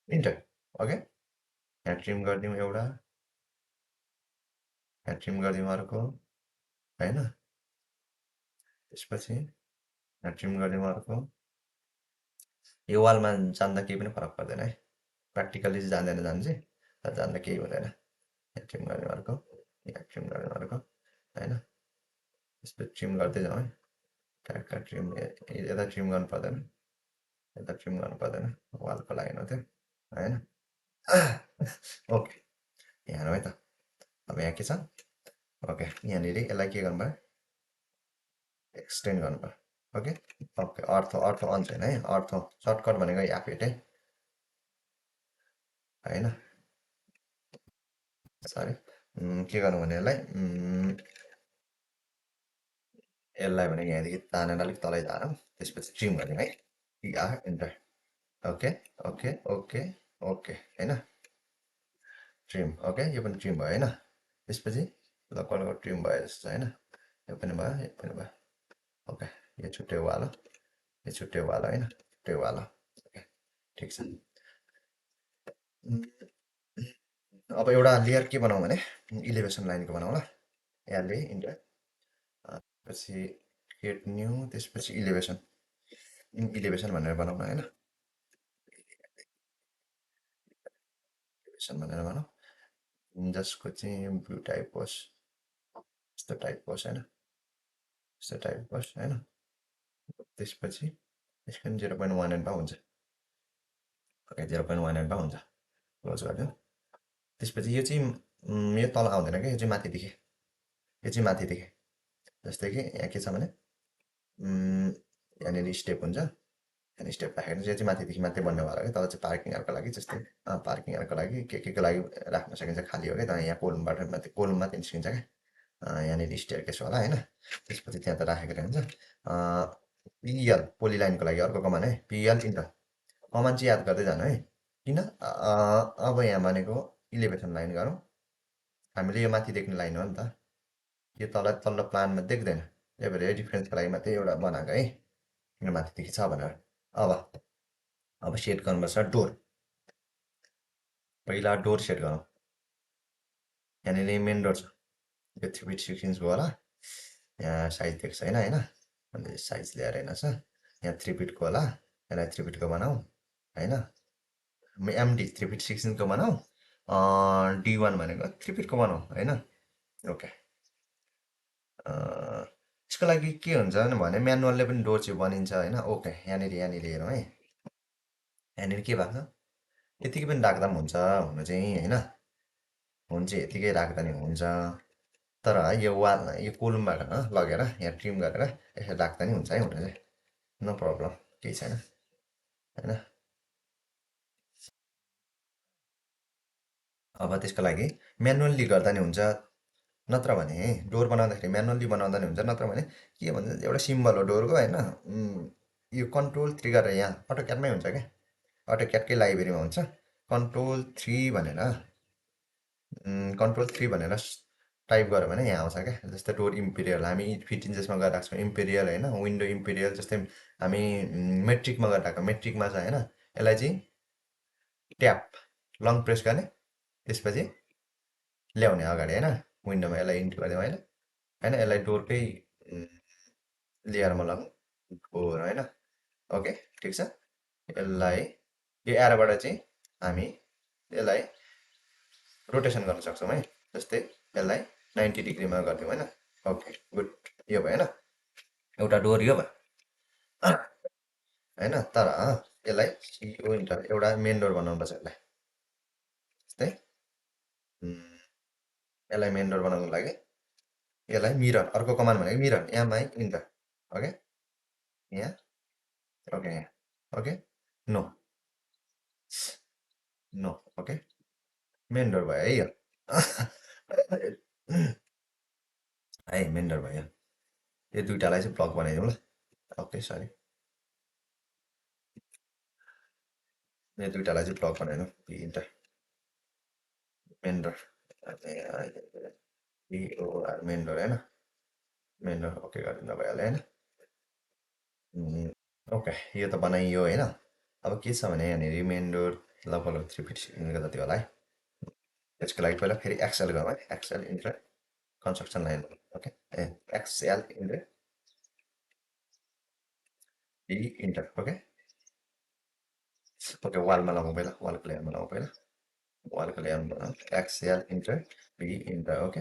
इन्टर ओके यहाँ ट्रिम गरिदिउँ एउटा यहाँ ट्रिम गरिदिउँ अर्को होइन त्यसपछि यहाँ ट्रिम गरिदिउँ अर्को यो वालमा जान्दा केही पनि फरक पर्दैन है प्र्याक्टिकली चाहिँ जान्दैन चाहिँ तर जान्दा केही हुँदैन यहाँ ट्रिम गरिदिउँ अर्को यहाँ ट्रिम गरिदिउँ अर्को होइन त्यसपछि ट्रिम गर्दै जाउँ है ट्याक्क ट्रिम यता ट्रिम गर्नु पर्दैन यता ट्रिम गर्नु पर्दैन, वालको लागि हो त्यो होइन। ओके, यहाँ हेरौँ है त। अब यहाँ के छ? ओके, यहाँनिर यसलाई के गर्नु भयो? एक्सटेन्ड गर्नु भयो। ओके ओके, अर्थो अन छैन है। अर्थो सर्टकट भनेको या फिट है होइन। सरी, के गर्नु भने यसलाई भने यहाँदेखि तानेर अलिक तलै झारौँ, त्यसपछि ट्रिम गर्ने है। Enter. Okay okay okay okay होइन, ट्रिम। ओके, यो पनि ट्रिम भयो होइन। त्यसपछि लोकलको ट्रिम भयो जस्तो होइन, यो पनि भयो, यो पनि भयो। ओके, यो छुट्टै वाला, यो छुट्टै वाला होइन, छुट्टै वाला। ओके, ठिक छ। अब एउटा लेयर के बनाऊ भने इलिभेसन लाइनको बनाऊ ल। यसले इन्टर, पछि क्रिएट न्यू, त्यसपछि इलिभेसन, इलिभेसन भनेर बनाउन होइन, इलिभेसन भनेर बनाऊ। जसको चाहिँ ब्लू टाइप होस्, यस्तो टाइप होस् होइन, यस्तो टाइप होस् होइन। त्यसपछि यसको पनि 0.18 हुन्छ। ओके, 0.18 हुन्छ, क्लोज गरिदिउँ। त्यसपछि यो चाहिँ यो तल आउँदैन क्या, यो चाहिँ माथि देखेँ, यो चाहिँ माथि देखेँ। जस्तै कि यहाँ के छ भने यहाँनिर स्टेप हुन्छ, यहाँनिर स्टेप राखेर यो चाहिँ माथिदेखि माथि बन्नेवाला क्या। तल चाहिँ पार्किङहरूको लागि, जस्तै पार्किङहरूको लागि के लागि राख्न सकिन्छ, खाली हो क्या। त यहाँ कोलमबाट माथि कोलम मात्रै निस्किन्छ क्या। यहाँनिर स्टेयर केस होला होइन। त्यसपछि त्यहाँ त राखेको हुन्छ। पिएल पोलिलाइनको लागि अर्को कमान है, पिएल इन्टर। कमान चाहिँ याद गर्दै जानु है, किन अब यहाँ भनेको इलिभेसन लाइन गरौँ। हामीले यो माथि देख्ने लाइन हो नि त, यो तल्लो प्लानमा देख्दैन। त्यही भएर यो डिफ्रेन्सको लागि मात्रै एउटा बनाएको है, किन माथिदेखि छ भनेर। अब सेट गर्नुपर्छ डोर। पहिला डोर सेट गरौँ। यहाँनिर मेन डोर छ, यो 3 फिट 6 इन्चको होला। यहाँ साइज देख्छ होइन होइन, अन्त साइज ल्याएर हेर्नुहोस्, यहाँ 3 फिटको होला। यसलाई 3 फिटको बनाऊ होइन, एमडी 3 फिट 6 इन्चको बनाऊ। D1 भनेको 3 फिटको बनाऊ होइन। ओके, यसको लागि के हुन्छ भने म्यानुअलले पनि डोर चाहिँ बनिन्छ होइन। ओके, यहाँनिर हेरौँ है, यहाँनिर के भएको छ, यतिकै पनि राख्दा पनि हुन्छ हुनु चाहिँ होइन, हुन चाहिँ यतिकै राख्दा नि हुन्छ। तर यो वाल यो कोलमबाट लगेर यहाँ ट्रिम गरेर यसरी राख्दा नि हुन्छ है, हुन चाहिँ नो प्रब्लम, केही छैन होइन। अब त्यसको लागि म्यानुअल्ली गर्दा नि हुन्छ, नत्र भने डोर बनाउँदाखेरि म्यानुअल्ली बनाउँदा नि हुन्छ। नत्र भने के भन्छ, एउटा सिम्बल हो डोरको होइन, यो कन्ट्रोल 3 गरेर यहाँ अटोक्याडमै हुन्छ क्या, अटोक्याडकै लाइब्रेरीमा हुन्छ। कन्ट्रोल 3 भनेर कन्ट्रोल 3 भनेर टाइप गऱ्यो भने यहाँ आउँछ क्या। जस्तै डोर इम्पेरियल हामी फिट इन्चेसमा गरेर राख्छौँ, इम्पेरियल होइन। विन्डो इम्पेरियल जस्तै हामी मेट्रिकमा गरेर राखेको, मेट्रिकमा छ होइन। यसलाई चाहिँ ट्याप लङ प्रेस गर्ने, त्यसपछि ल्याउने अगाडि होइन, विन्डोमा यसलाई इन्टु गरिदिउँ होइन, होइन यसलाई डोरकै लेयरमा लगाउँ, डोर होइन। ओके, ठिक छ। यसलाई यो एरोबाट चाहिँ हामी यसलाई रोटेसन गर्न सक्छौँ है। जस्तै यसलाई 90 डिग्रीमा गरिदिउँ होइन। ओके गुड, यो भयो होइन, एउटा डोर यो भयो होइन। तर यसलाई यो एउटा मेन डोर बनाउनुपर्छ यसलाई। जस्तै यसलाई मेन डोर बनाउनुको लागि यसलाई मिरर, अर्को कमान भनेको मिरर, एमआई इन्टर। ओके, यहाँ ओके, यहाँ okay, no no, okay, main door भयो है यो। है मेन डोर भयो, यो दुइटालाई चाहिँ प्लग बनाइदिउँ ल। ओके सरी, यो दुइटालाई चाहिँ प्लग बनाइदिउँ, enter, main door, POR main door होइन, मेन डोर ओके गरिदिँदा भइहाल्यो होइन। ओके, यो त बनाइयो होइन। अब के छ भने यहाँनिर मेन डोर लगभग 3 फिट जति होला है। त्यसको लागि पहिला फेरि एक्सएल गरौँ है, XL enter construction line. Okay, XL enter D enter. Okay okay, वालमा लगाउँ पहिला, वालको लेयरमा लगाउँ पहिला, वालको लेयरमा XL enter B enter. Okay,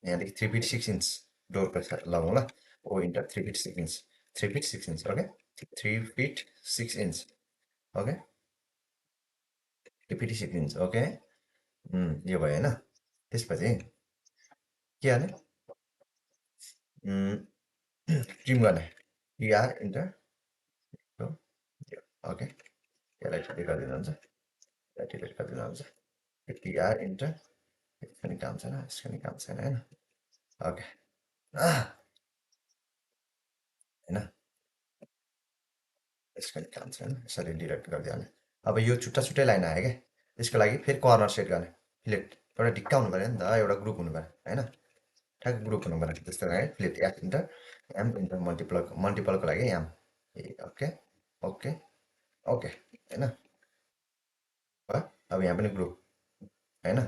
यहाँदेखि 3 फिट 6 इन्च डोरको लगाउँ ल। O enter 3 feet 6 inch, 3 feet 6 inch. Okay, 3 feet 6 inch. Okay 3 feet 6 inch. Okay यो भयो होइन त्यसपछि के गर्ने ट्रिम गर्ने टिआर इन्टर ओके यसलाई डिलिट गरिदिनुहुन्छ यसलाई डिलिट गरिदिनुहुन्छ टिआर इन्टर यसको नि काम छैन यसको नि काम छैन होइन ओके होइन यसको नि काम छैन यसरी डिलिट गरिदिइहाल्ने अब यो छुट्टा छुट्टै लाइन आयो क्या त्यसको लागि फेरि कर्नर सेट गर्ने फ्लेट एउटा ढिक्का हुनु पऱ्यो नि त एउटा ग्रुप हुनु पऱ्यो होइन ठ्याक्क ग्रुप हुनु पऱ्यो त्यसको लागि fillet F enter M enter मल्टिपलको लागि M A okay okay okay होइन भयो अब यहाँ पनि ग्रुप होइन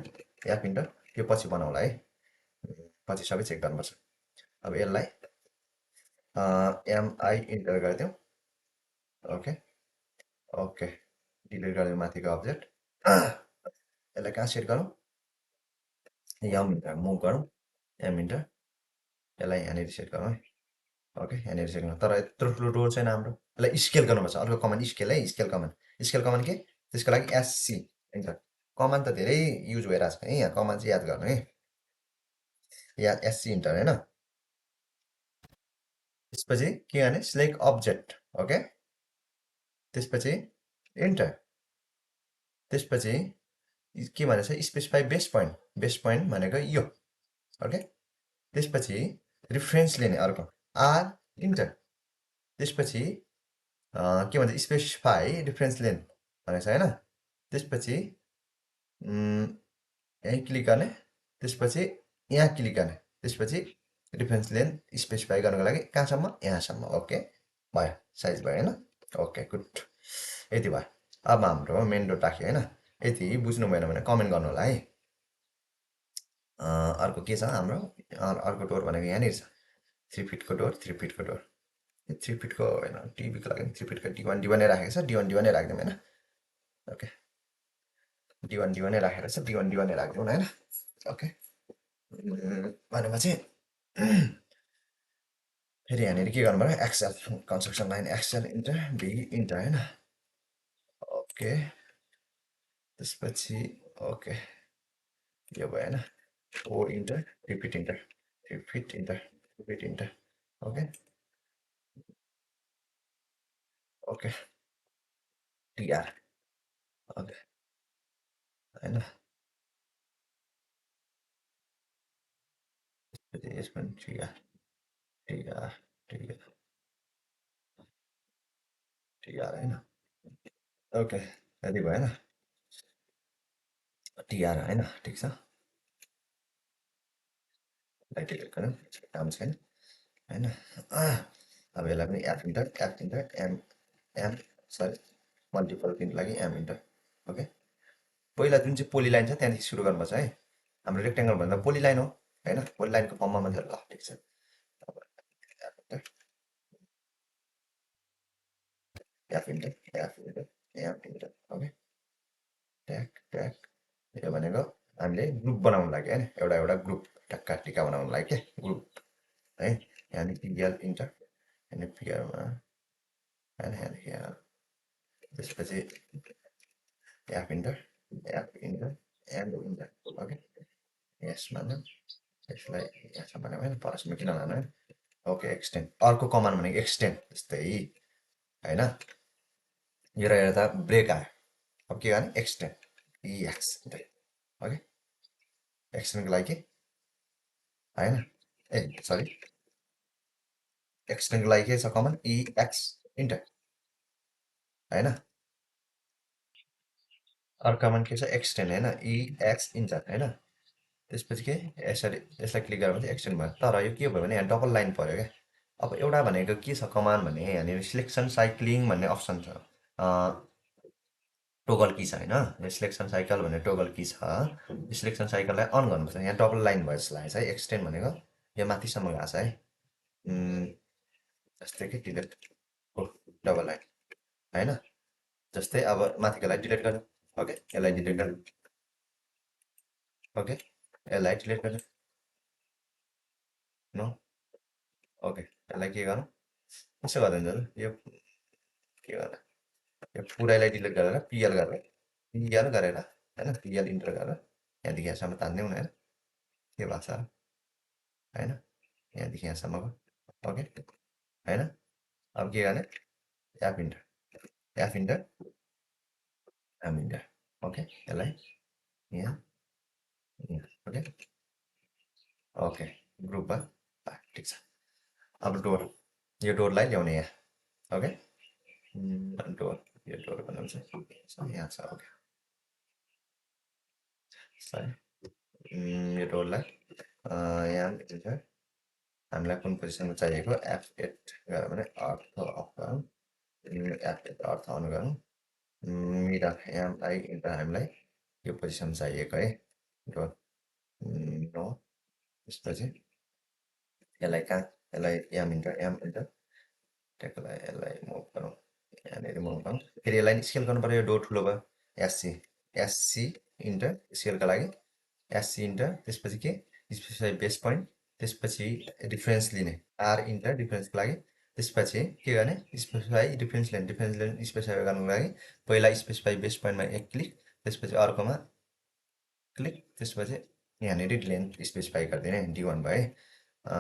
एफ इन्टर त्यो पछि बनाउला है पछि सबै चेक गर्नुपर्छ अब यसलाई एमआई इन्टर गरिदिउँ ओके ओके डिलिट गरिदिउँ माथिको अब्जेक्ट यसलाई कहाँ सेट गरौँ एम इन्टर मुभ गरौँ एम इन्टर यसलाई यहाँनिर सेट गरौँ है ओके यहाँनिर सेट गरौँ तर यत्रो ठुलो डोर छैन हाम्रो यसलाई स्केल गर्नुपर्छ अर्को कमान स्केल है स्केल कमान के त्यसको लागि एससी इन्टर कमान त धेरै युज भइरहेको छ है यहाँ कमान चाहिँ याद गर्नु है या एससी इन्टर होइन त्यसपछि के गर्ने सिलेक्ट अब्जेक्ट ओके त्यसपछि इन्टर त्यसपछि के भनेको छ स्पेसिफाई बेस पोइन्ट भनेको यो ओके त्यसपछि रिफरेन्स लिने अर्को आर इन्टर त्यसपछि के भन्छ स्पेसिफाई रिफरेन्स लेन भनेको छ होइन त्यसपछि यहीँ क्लिक गर्ने त्यसपछि यहाँ क्लिक गर्ने त्यसपछि रिफरेन्स लेन स्पेसिफाई गर्नको लागि कहाँसम्म यहाँसम्म ओके भयो साइज भयो होइन ओके गुड यति भयो अब हाम्रो मेन डोर राख्यो होइन यति बुझ्नु भएन भने कमेन्ट गर्नु होला है अर्को के छ हाम्रो अर्को डोर भनेको यहाँनिर छ 3 फिटको डोर 3 फिटको डोर 3 फिटको होइन टिभीको लागि 3 फिटको D1 राखेको छ D1 राखिदिउँ होइन ओके D1 राखेर छ D1 राखिदिउँ होइन ओके भनेपछि फेरि यहाँनिर के गर्नु पऱ्यो XL construction line XL enter B enter होइन ओके त्यसपछि ओके यो भयो होइन O enter repeat enter repeat enter okay okay TR okay होइन यसमा टिआर टिआर टिआर टिआर होइन ओके यति भयो होइन टिआर होइन ठिक छ डिलिट गरौँ काम छैन होइन अब यसलाई पनि F enter M sorry multiple दिनको लागि एम इन्टर ओके पहिला जुन चाहिँ पोली लाइन छ त्यहाँदेखि सुरु गर्नुपर्छ है हाम्रो रेक्टेङ्गल भन्दा पोली लाइन हो होइन पोली लाइनको फर्ममा मात्रै ल ठिक छ एफ इन्टर ओके ट्याक ट्याक यो भनेको हामीले ग्रुप बनाउनु लागि होइन एउटा ग्रुप टक्का टिका बनाउनु लागि के ग्रुप है यहाँदेखि पिएल इन्टर अनि पिएलमा होइन यहाँदेखि त्यसपछि F enter M enter okay यसमा यसलाई यहाँसम्म बनायो होइन परसम्म किन लानु होइन ओके एक्सटेन्ड अर्को कमान भनेको एक्सटेन्ड जस्तै होइन यो रहेर त ब्रेक आयो अब के गर्ने एक्सटेन्ड इएक्स ओके एक्सटेन्डको लागि के होइन ए सरी एक्सटेन्डको लागि के छ कमन इएक्स इन्टर होइन अर्को कमन के छ एक्सटेन्ड होइन इएक्स इन्टर होइन त्यसपछि के यसरी यसलाई क्लिक गरेर चाहिँ एक्सटेन्ड भयो तर यो के भयो भने यहाँ डबल लाइन पऱ्यो क्या अब एउटा भनेको के छ कमान भने यहाँनिर सिलेक्सन साइक्लिङ भन्ने अप्सन छ टोगल की छ होइन सिलेक्सन साइकल भन्ने टोगल की छ सिलेक्सन साइकललाई अन गर्नुपर्छ यहाँ डबल लाइन भयो जस्तो लागेको छ है एक्सटेन्ड भनेको यो माथिसम्म गएको छ है जस्तै कि डिलिट डबल लाइन होइन जस्तै अब माथिकोलाई डिलिट गर्नु ओके यसलाई डिलिट गर्नु ओके यसलाई डिलिट गर्नु नो ओके यसलाई के गरौँ यसो गर्दा हुन्छ यो के गर्नु यो पुरैलाई डिलिट गरेर पिएल गरेर होइन पिएल इन्टर गरेर यहाँदेखि यहाँसम्म तान्ने हुने होइन के भएको छ होइन यहाँदेखि यहाँसम्मको ओके होइन अब के गर्ने F enter M enter okay यसलाई यहाँ ओके ओके ग्रुपमा ठिक छ अब डोर यो डोरलाई ल्याउने यहाँ ओके डोर यो डोर बनाउँछ यहाँ छ ओके सरी यो डोरलाई यहाँ छ हामीलाई कुन पोजिसनमा चाहिएको F8 गऱ्यो भने अर्थ अफ गरौँ F8 अर्थ अन गरौँ मिरर एमआई इन्टर हामीलाई यो पोजिसन चाहिएको है डोर नो त्यसपछि यसलाई कहाँ यसलाई एम इन्टर यसलाई मुभ गरौँ यहाँनिर मुभ गरौँ फेरि यसलाई स्केल गर्नु पऱ्यो यो डोर ठुलो भयो एससी इन्टर स्केलका लागि एससी इन्टर त्यसपछि के स्पेसिफाई बेस पोइन्ट त्यसपछि डिफरेन्स लिने आर इन्टर डिफरेन्सको लागि त्यसपछि के गर्ने स्पेसिफाई डिफरेन्स लेन स्पेसिफाई गर्नुको लागि पहिला स्पेसिफाई बेस पोइन्टमा एक क्लिक त्यसपछि अर्कोमा क्लिक त्यसपछि यहाँनिर लेन्थ स्पेसिफाई गरिदिने D1 भयो है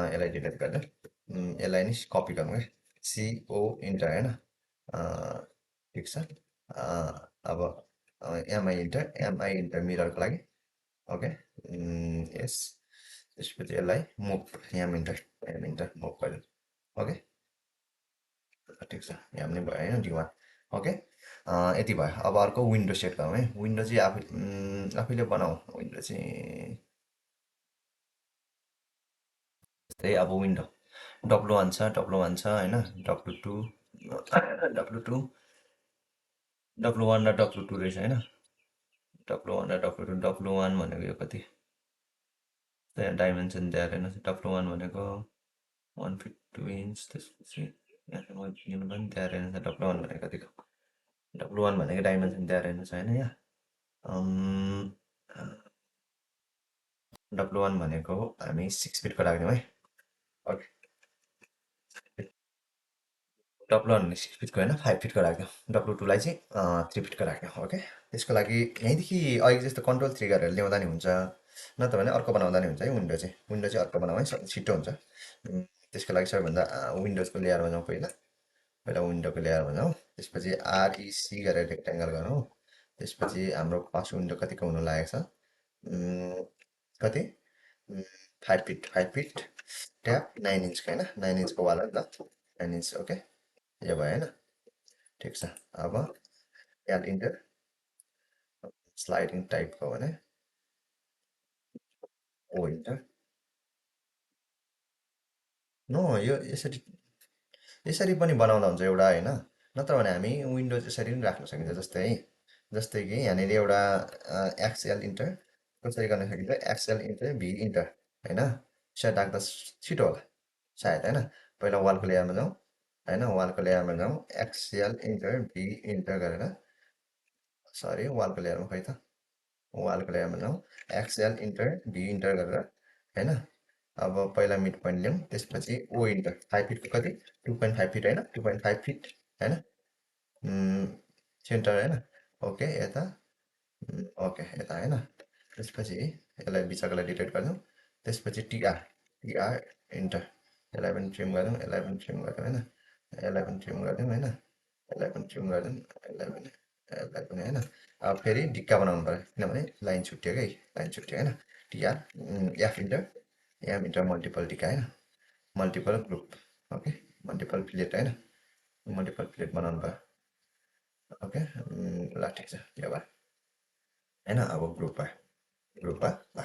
यसलाई डिलिट गर्दा यसलाई नि कपी गरौँ है CO इन्टर होइन ठिक छ अब एमआई इन्टर मिररको लागि ओके यस त्यसपछि यसलाई मुभ एम इन्टर मुभ गरिदिउँ ओके ठिक छ यहाँ पनि भयो होइन D1 ओके यति भयो अब अर्को विन्डो सेट गरौँ है विन्डो चाहिँ आफैले बनाऊ विन्डो चाहिँ त्यही अब विन्डो W1 छ होइन W2 W1 र W2 रहेछ होइन W1 र W1 भनेको यो कति त्यहाँ डाइमेन्सन दिएर हेर्नुहोस् W1 भनेको 152 इन्च त्यसपछि यहाँ दिनु पनि दिएर हेर्नुहोस् W1 भनेको कतिको W1 भनेको डाइमेन्सन दिएर हेर्नुहोस् होइन यहाँ W1 भनेको हामी 6 फिटको राख्दिउँ है ओके W1 भने 6 फिटको होइन 5 फिटको राख्दिउँ W2लाई चाहिँ 3 फिटको राख्दिउँ ओके त्यसको लागि यहीँदेखि अहिले जस्तो कन्ट्रोल 3 गरेर ल्याउँदा नि हुन्छ नत्र भने अर्को बनाउँदा नि हुन्छ है विन्डो चाहिँ अर्को बनाउँ है छिटो हुन्छ त्यसको लागि सबैभन्दा विन्डोजको लेयरमा जाउँ पहिला विन्डोको लेयरमा जाउँ त्यसपछि REC गरेर रेक्टेङ्गल गरौँ त्यसपछि हाम्रो फर्स्ट विन्डो कतिको हुनु लागेको छ कति 5 फिट ट्याप 9 इन्चको होइन 9 इन्चको वाल ल 9 इन्च ओके यो भयो होइन ठिक छ अब एड इन्टर स्लाइडिङ टाइपको भने ओ इन्टर नो यो यसरी पनि बनाउँदा हुन्छ एउटा होइन नत्र भने हामी विन्डोज यसरी पनि राख्न सकिन्छ जस्तै कि यहाँनिर एउटा एक्सएल इन्टर कसरी गर्न सकिन्छ एक्सएल इन्टर भी इन्टर होइन सेट राख्दा छिटो होला सायद होइन पहिला वालको लेयरमा जाउँ होइन वालको लेयरमा जाउँ एक्सएल इन्टर भी इन्टर गरेर सरी वालको लेयरमा खै त वालको लेयरमा जाउँ एक्सएल इन्टर भी इन्टर गरेर होइन अब पहिला मिड पोइन्ट ल्याउँ त्यसपछि ओ इन्टर 5 फिटको कति 2.5 फिट होइन 2.5 फिट होइन सेन्टर होइन ओके यता ओके यता होइन त्यसपछि यसलाई बिचकोलाई डिलिट गरिदिउँ त्यसपछि टिआर इन्टर यसलाई पनि ट्रिम गरिदिउँ होइन यसलाई पनि ट्रिम गरिदिउँ होइन यसलाई पनि ट्रिम गरिदिउँ यसलाई पनि होइन अब फेरि ढिक्का बनाउनु पऱ्यो किनभने लाइन छुट्यो होइन TR F enter M enter multiple टिका होइन multiple group okay multiple plate होइन मल्टिपल प्लेट बनाउनु भयो ओके ल ठिक छ यो भयो होइन अब ग्रुप भयो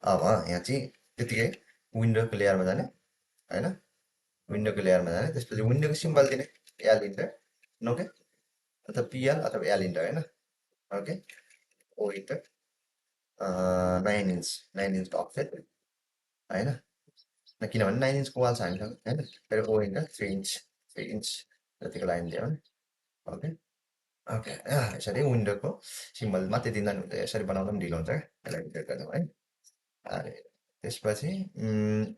अब यहाँ चाहिँ त्यतिकै विन्डोको लेयरमा जाने होइन विन्डोको लेयरमा जाने त्यसपछि विन्डोको सिम्बल दिने एल इन्टर ओके अथवा पिएल अथवा एल इन्टर होइन ओके ओ इन्टर 9 इन्च अफसेट होइन किनभने 9 इन्चको वाल छ हामीसँग होइन फेरि ओ इन्टर 3 इन्च जतिको लाइन दियो भने ओके ओके यसरी विन्डोको सिम्बल मात्रै दिँदा नि हुन्छ यसरी बनाउँदा पनि ढिलो हुन्छ क्या यसलाई डिलिट गरिदिउँ है अरे त्यसपछि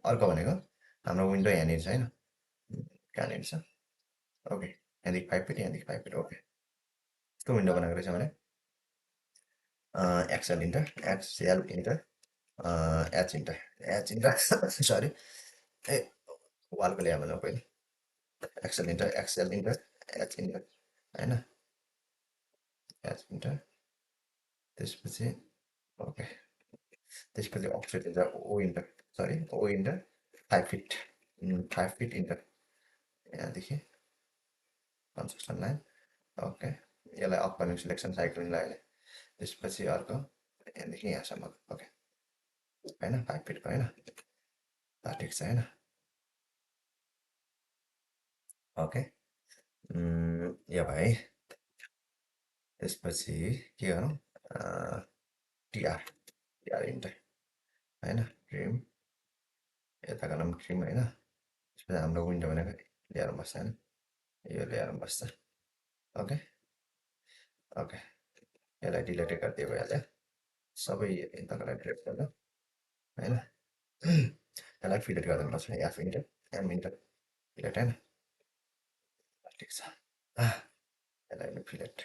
अर्को भनेको हाम्रो विन्डो यहाँनिर छ होइन कहाँनिर छ ओके यहाँदेखि 5 फिट यहाँदेखि 5 फिट ओके यस्तो विन्डो बनाएको रहेछ भने XL enter XL enter H enter sorry ए वालको ल्याएर भन्नु पहिले एक्सएल इन्टर एच इन्टर होइन एच इन्टर त्यसपछि ओके त्यसपछि अप्सन हुन्छ O enter sorry O enter 5 feet enter यहाँदेखि कन्स्ट्रक्सन लाइन ओके यसलाई अप गर्ने सिलेक्सन साइक्लिङलाई अहिले त्यसपछि अर्को यहाँदेखि यहाँसम्म ओके होइन 5 फिटको होइन ठिक छ होइन ओके यो भयो त्यसपछि के गरौँ टिआर इन्टर होइन ट्रिम यता गरौँ ट्रिम होइन त्यसपछि हाम्रो विन्डो भनेको ल्याएर बस्छ होइन यो ल्याएर बस्छ ओके ओके यसलाई डिलिट गरिदियो भइहाल्यो सबै तपाईँलाई डिलिट गर्नु होइन यसलाई फिलेट गरिदिनु पर्छ F enter M enter fillet होइन ठिक छ यसलाई पनि फिलेट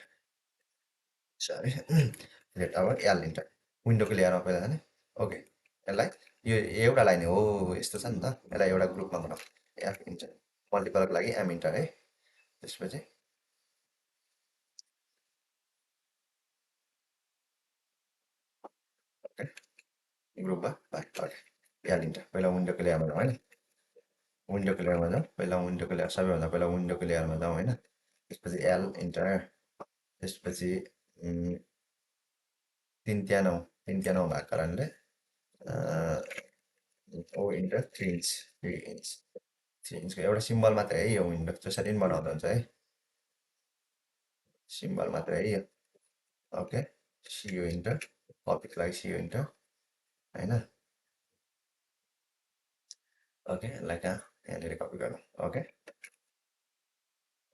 सरी फिलेट अब एल इन्टर विन्डोको ल्याएरमा पहिला जाने ओके यसलाई यो एउटा लाइन हो यस्तो छ नि त यसलाई एउटा ग्रुपमा बनाऊ एफ इन्टर मल्टिपलको लागि एम इन्टर है त्यसपछि ओके ग्रुपमा ओके एल इन्टर पहिला विन्डोको ल्याएरमा जाउँ होइन विन्डोको लेयरमा जाउँ पहिला विन्डोको लेयर सबैभन्दा पहिला विन्डोको लेयरमा जाउँ होइन त्यसपछि एल इन्टर त्यसपछि 3 3 भएको कारणले ओ इन्टर 3 इन्चको एउटा सिम्बल मात्रै है यो विन्डो जसरी पनि बनाउँदा हुन्छ है सिम्बल मात्रै है यो ओके सियो इन्टर कपीको लागि सियो इन्टर होइन ओके यसलाई कहाँ यहाँनिर कपी गरौँ ओके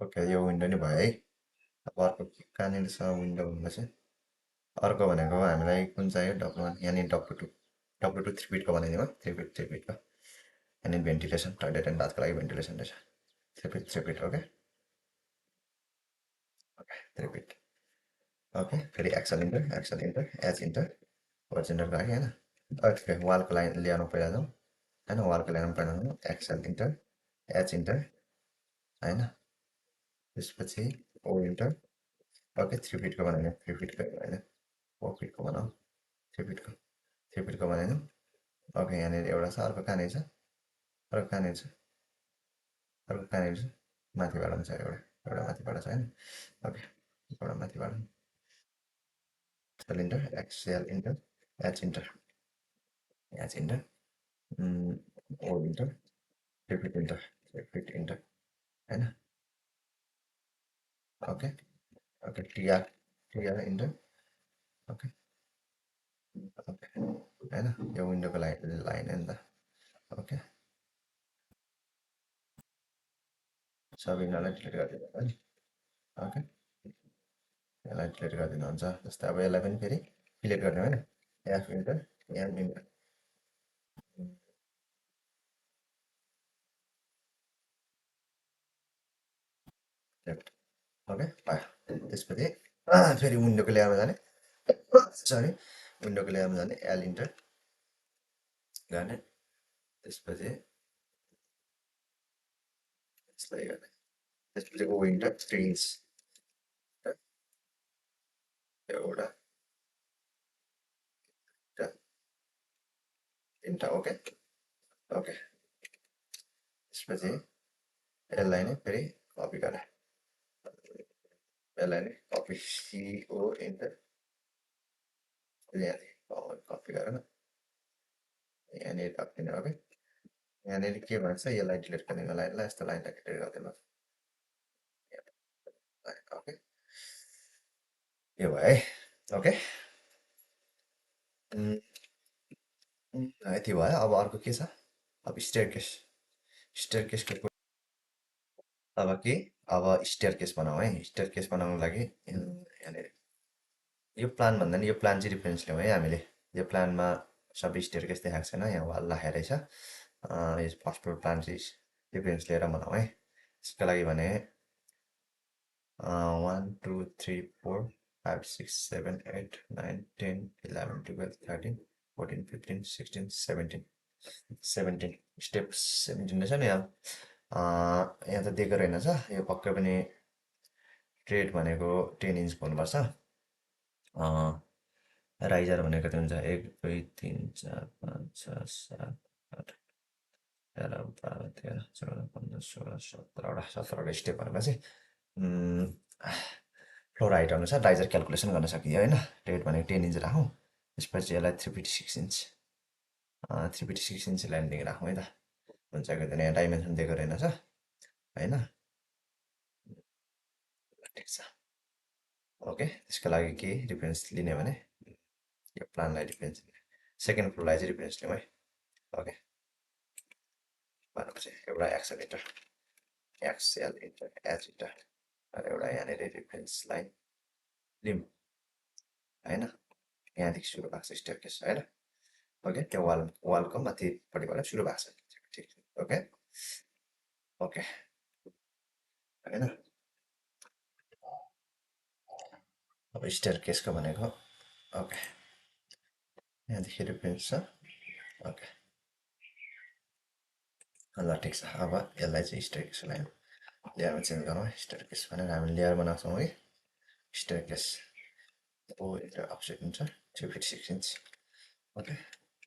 ओके यो विन्डो नि भयो है अब अर्को कहाँनिर छ विन्डो भन्दा चाहिँ अर्को भनेको हामीलाई कुन चाहियो W1 यहाँनिर W2 3 फिटको बनाइदिउँ 3 फिटको यहाँनिर भेन्टिलेसन टोइलेट एन्ड बाथको लागि भेन्टिलेसन रहेछ 3 fit okay okay 3 fit okay फेरि एक्सल इन्टर एच इन्टर ओरिजिनलको लागि होइन ओके वालको लाइन ल्याउनु पहिला जाउँ होइन वालको ल्याउनु पहिला जाउँ एक्सल इन्टर एच इन्टर होइन त्यसपछि ओ इन्टर ओके 3 फिटको बनाइदिउँ 3 फिटको होइन 4 फिटको बनाऊ 3 फिटको बनाइदिउँ ओके यहाँनिर एउटा छ अर्को कहाँनिर छ अर्को कहाँनिर छ अर्को कहाँनिर छ माथिबाट पनि छ एउटा माथिबाट छ होइन ओके एउटा माथिबाट XL enter H enter O enter 3 feet enter होइन okay okay TR enter okay okay होइन यो विन्डोको लाइन हो नि त ओके सबै यिनीहरूलाई डिलिट गरिदिनु होइन ओके यसलाई डिलिट गरिदिनुहुन्छ जस्तै अब यसलाई पनि फेरि डिलिट गर्ने होइन F enter M enter okay भयो त्यसपछि फेरि विन्डोको ल्याएरमा जाने सरी विन्डोको ल्याएरमा जाने एल इन्टर गर्ने त्यसपछि यसलाई गर्ने त्यसपछि ओ इन्टर 3 इन्च एउटा तिनवटा ओके ओके त्यसपछि यसलाई नै फेरि कपी गरेँ यसलाई नै कपी सिओ इन्टर यहाँनिर कपी गरेर यहाँनिर थपिदिने ओके यहाँनिर के भन्छ यसलाई डिलिट गर्ने लाइनलाई यस्तो लाइनलाई डिलिट गरिदिनु ओके यो भयो है ओके यति भयो अब अर्को के छ अब स्टेयर केसको अब के अब स्टेयर केस बनाऊ है स्टेयर केस बनाउनु लागि यहाँनिर यो प्लान भन्दा नि यो प्लान चाहिँ रिफरेन्स लिउँ है हामीले यो प्लानमा सबै स्टेयर केस देखाएको छैन यहाँ वाल राखेको रहेछ यो फर्स्ट फ्लोर प्लान चाहिँ रिफरेन्स लिएर बनाऊ है त्यसको लागि भने 1 2 3 4 5 6 7 8 9 10 11 12 13 14 15 16 17 17 स्टेप 17 रहेछ नि यहाँ यहाँ त दिएको रहेनछ यो पक्कै पनि ट्रेड भनेको 10 इन्च हुनुपर्छ राइजर भनेको त हुन्छ 1 2 3 4 5 6 7 8 11 12 13 14 15 16 17वटा स्टेप भनेपछि फ्लोर हाइट अनुसार राइजर क्यालकुलेसन गर्न सकियो होइन ट्रेड भनेको 10 इन्च राखौँ त्यसपछि यसलाई 356 इन्च 356 इन्च ल्यान्डिङ राखौँ है त हुन्छ कि यहाँ डाइमेन्सन दिएको रहेनछ होइन ठिक छ ओके त्यसको लागि के रिफरेन्स लिने भने यो प्लानलाई रिफरेन्स सेकेन्ड फ्लोरलाई चाहिँ रिफरेन्स लिउँ है ओके भनेपछि एउटा accelerator XL enter H enter र एउटा यहाँनिर रिफरेन्स लाइन लिउँ होइन यहाँदेखि सुरु भएको छ स्टेयरकेस होइन ओके त्यो वालको माथिपट्टिबाट सुरु भएको छ ठिक ओके ओके होइन अब स्टेयरकेसको भनेको ओके यहाँदेखि रिफरेन्स छ ओके ल ठिक छ अब यसलाई चाहिँ स्टेयरकेस लाइन लेयरमा चेन्ज गरौँ है स्टेयरकेस भनेर हामी लेयर बनाउँछौँ है स्टेयरकेस ओ एउटा अप्सेट हुन्छ 3 feet 6 inch okay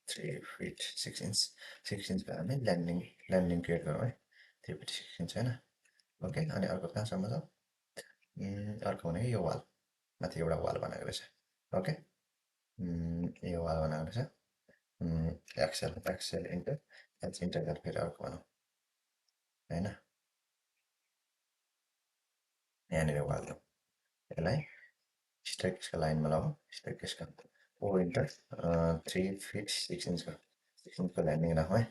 3 feet 6 inch 6 इन्चको हामी ल्यान्डिङ क्रिएट गरौँ है 3 फिट 6 इन्च होइन ओके अनि अर्को कहाँसम्म छ अर्को भनेको यो वाल माथि एउटा वाल बनाएको रहेछ ओके यो वाल बनाएको रहेछ एक्सेल इन्टर एच इन्टर गरेर फेरि अर्को बनाऊ होइन यहाँनिर वाल दिउँ यसलाई स्टेयरकेसको लाइनमा लगाऊ स्टेयरकेसको ओ इन्टर 3 फिट 6 इन्चको ल्यान्डिङ राखौँ है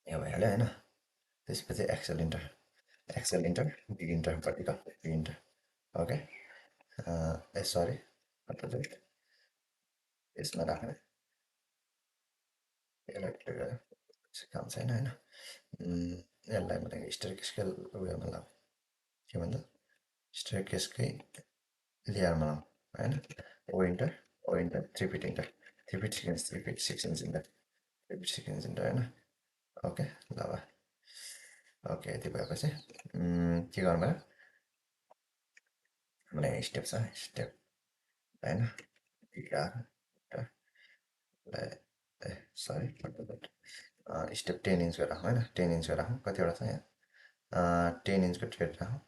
यो भइहाल्यो होइन त्यसपछि एक्सेल इन्टर बी इन्टरपट्टिको बी इन्टर ओके ए सरी अपोजिट यसमा राख्ने यसलाई क्लिक गरेर काम छैन होइन यसलाई भनेको स्टेयरकेसकै उयोमा लगाऊ के भन्छ स्टेयरकेसकै लेयरमा लगाऊ होइन O enter 3 feet enter 3 feet 6 inch 3 feet 6 inch enter 3 feet 6 inch enter होइन ओके ल ओके यति भएपछि के गर्नु पऱ्यो भने स्टेप छ स्टेप होइन ए सरी स्टेप 10 इन्चको राखौँ होइन 10 इन्चको राखौँ कतिवटा छ यहाँ 10 इन्चको ट्रेड राखौँ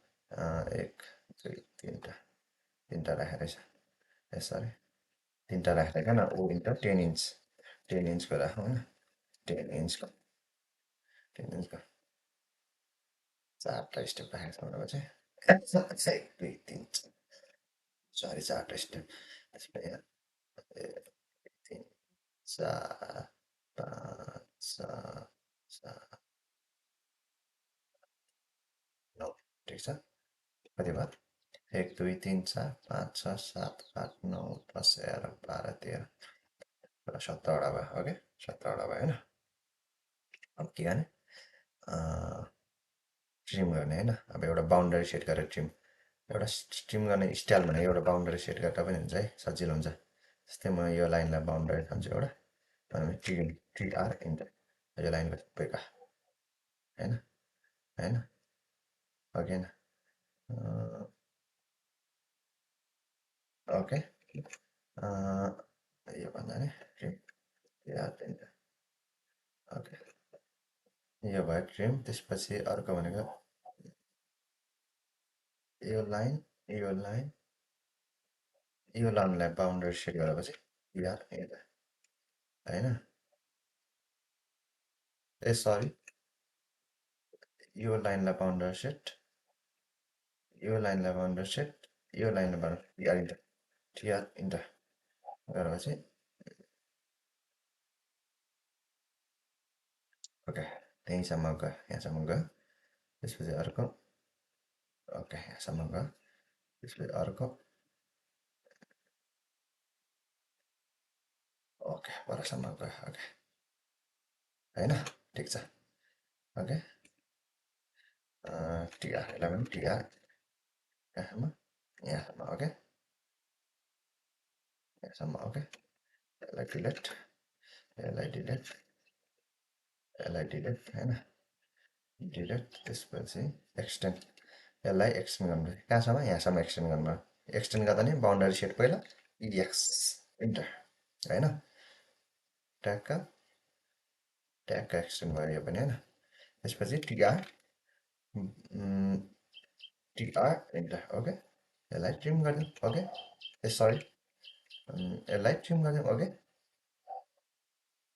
1 2 तिनवटा राखेको रहेछ ए सरी तिनवटा राखेको न ओ इन्टर 10 इन्चको राखौँ होइन 10 इन्चको 10 इन्चको चारवटा स्टेप राखेको छ भनेपछि 1 2 3 सरी चारवटा स्टेप त्यसपछि यहाँ 1 3 4 5 6 7 9 ठिक छ कति भयो 1 2 3 4 5 6 7 8 9 10 11 12 13 17वटा भयो ओके 17वटा भयो होइन अब के गर्ने ट्रिम गर्ने होइन अब एउटा बााउन्डरी सेट गरेर एउटा ट्रिम गर्ने स्टाइल भनेको एउटा बााउन्डरी सेट गरेर पनि हुन्छ है सजिलो हुन्छ जस्तै म यो लाइनलाई बााउन्डरी ठान्छु एउटा भने टिआर इन्टर यो लाइनको बेका होइन होइन अगेन ओके यो भन्दा नि ट्रिम टिआर इन्टर ओके यो भयो ट्रिम त्यसपछि अर्को भनेको यो लाइनलाई बााउन्डरी सेट गरेपछि टिआर इन्टर होइन ए सरी यो लाइनलाई बााउन्डरी सेट यो लाइनलाई बााउन्डरी टिआर इन्टर गरेपछि ओके त्यहीँसम्म गयो यहाँसम्म गयो त्यसपछि अर्को ओके यहाँसम्म गयो त्यसपछि अर्को ओके परसम्म गयो ओके होइन ठिक छ ओके टिआर यसलाई पनि टिआर यहाँसम्म यहाँसम्म ओके यहाँसम्म ओके यसलाई डिलिट यसलाई डिलिट यसलाई डिलिट होइन डिलिट त्यसपछि एक्सटेन्ड यसलाई एक्सटेन्ड गर्नु कहाँसम्म यहाँसम्म एक्सटेन्ड गर्नु एक्सटेन्ड गर्दा नि बााउन्डरी सेट पहिला इएक्स इन्टर होइन ट्यागका ट्यागका एक्सटेन्ड भयो यो पनि होइन त्यसपछि टिआर टिआर इन्टर ओके यसलाई ट्रिम गरिदिउँ ओके ए सरी यसलाई ट्रिम गरिदिउँ ओके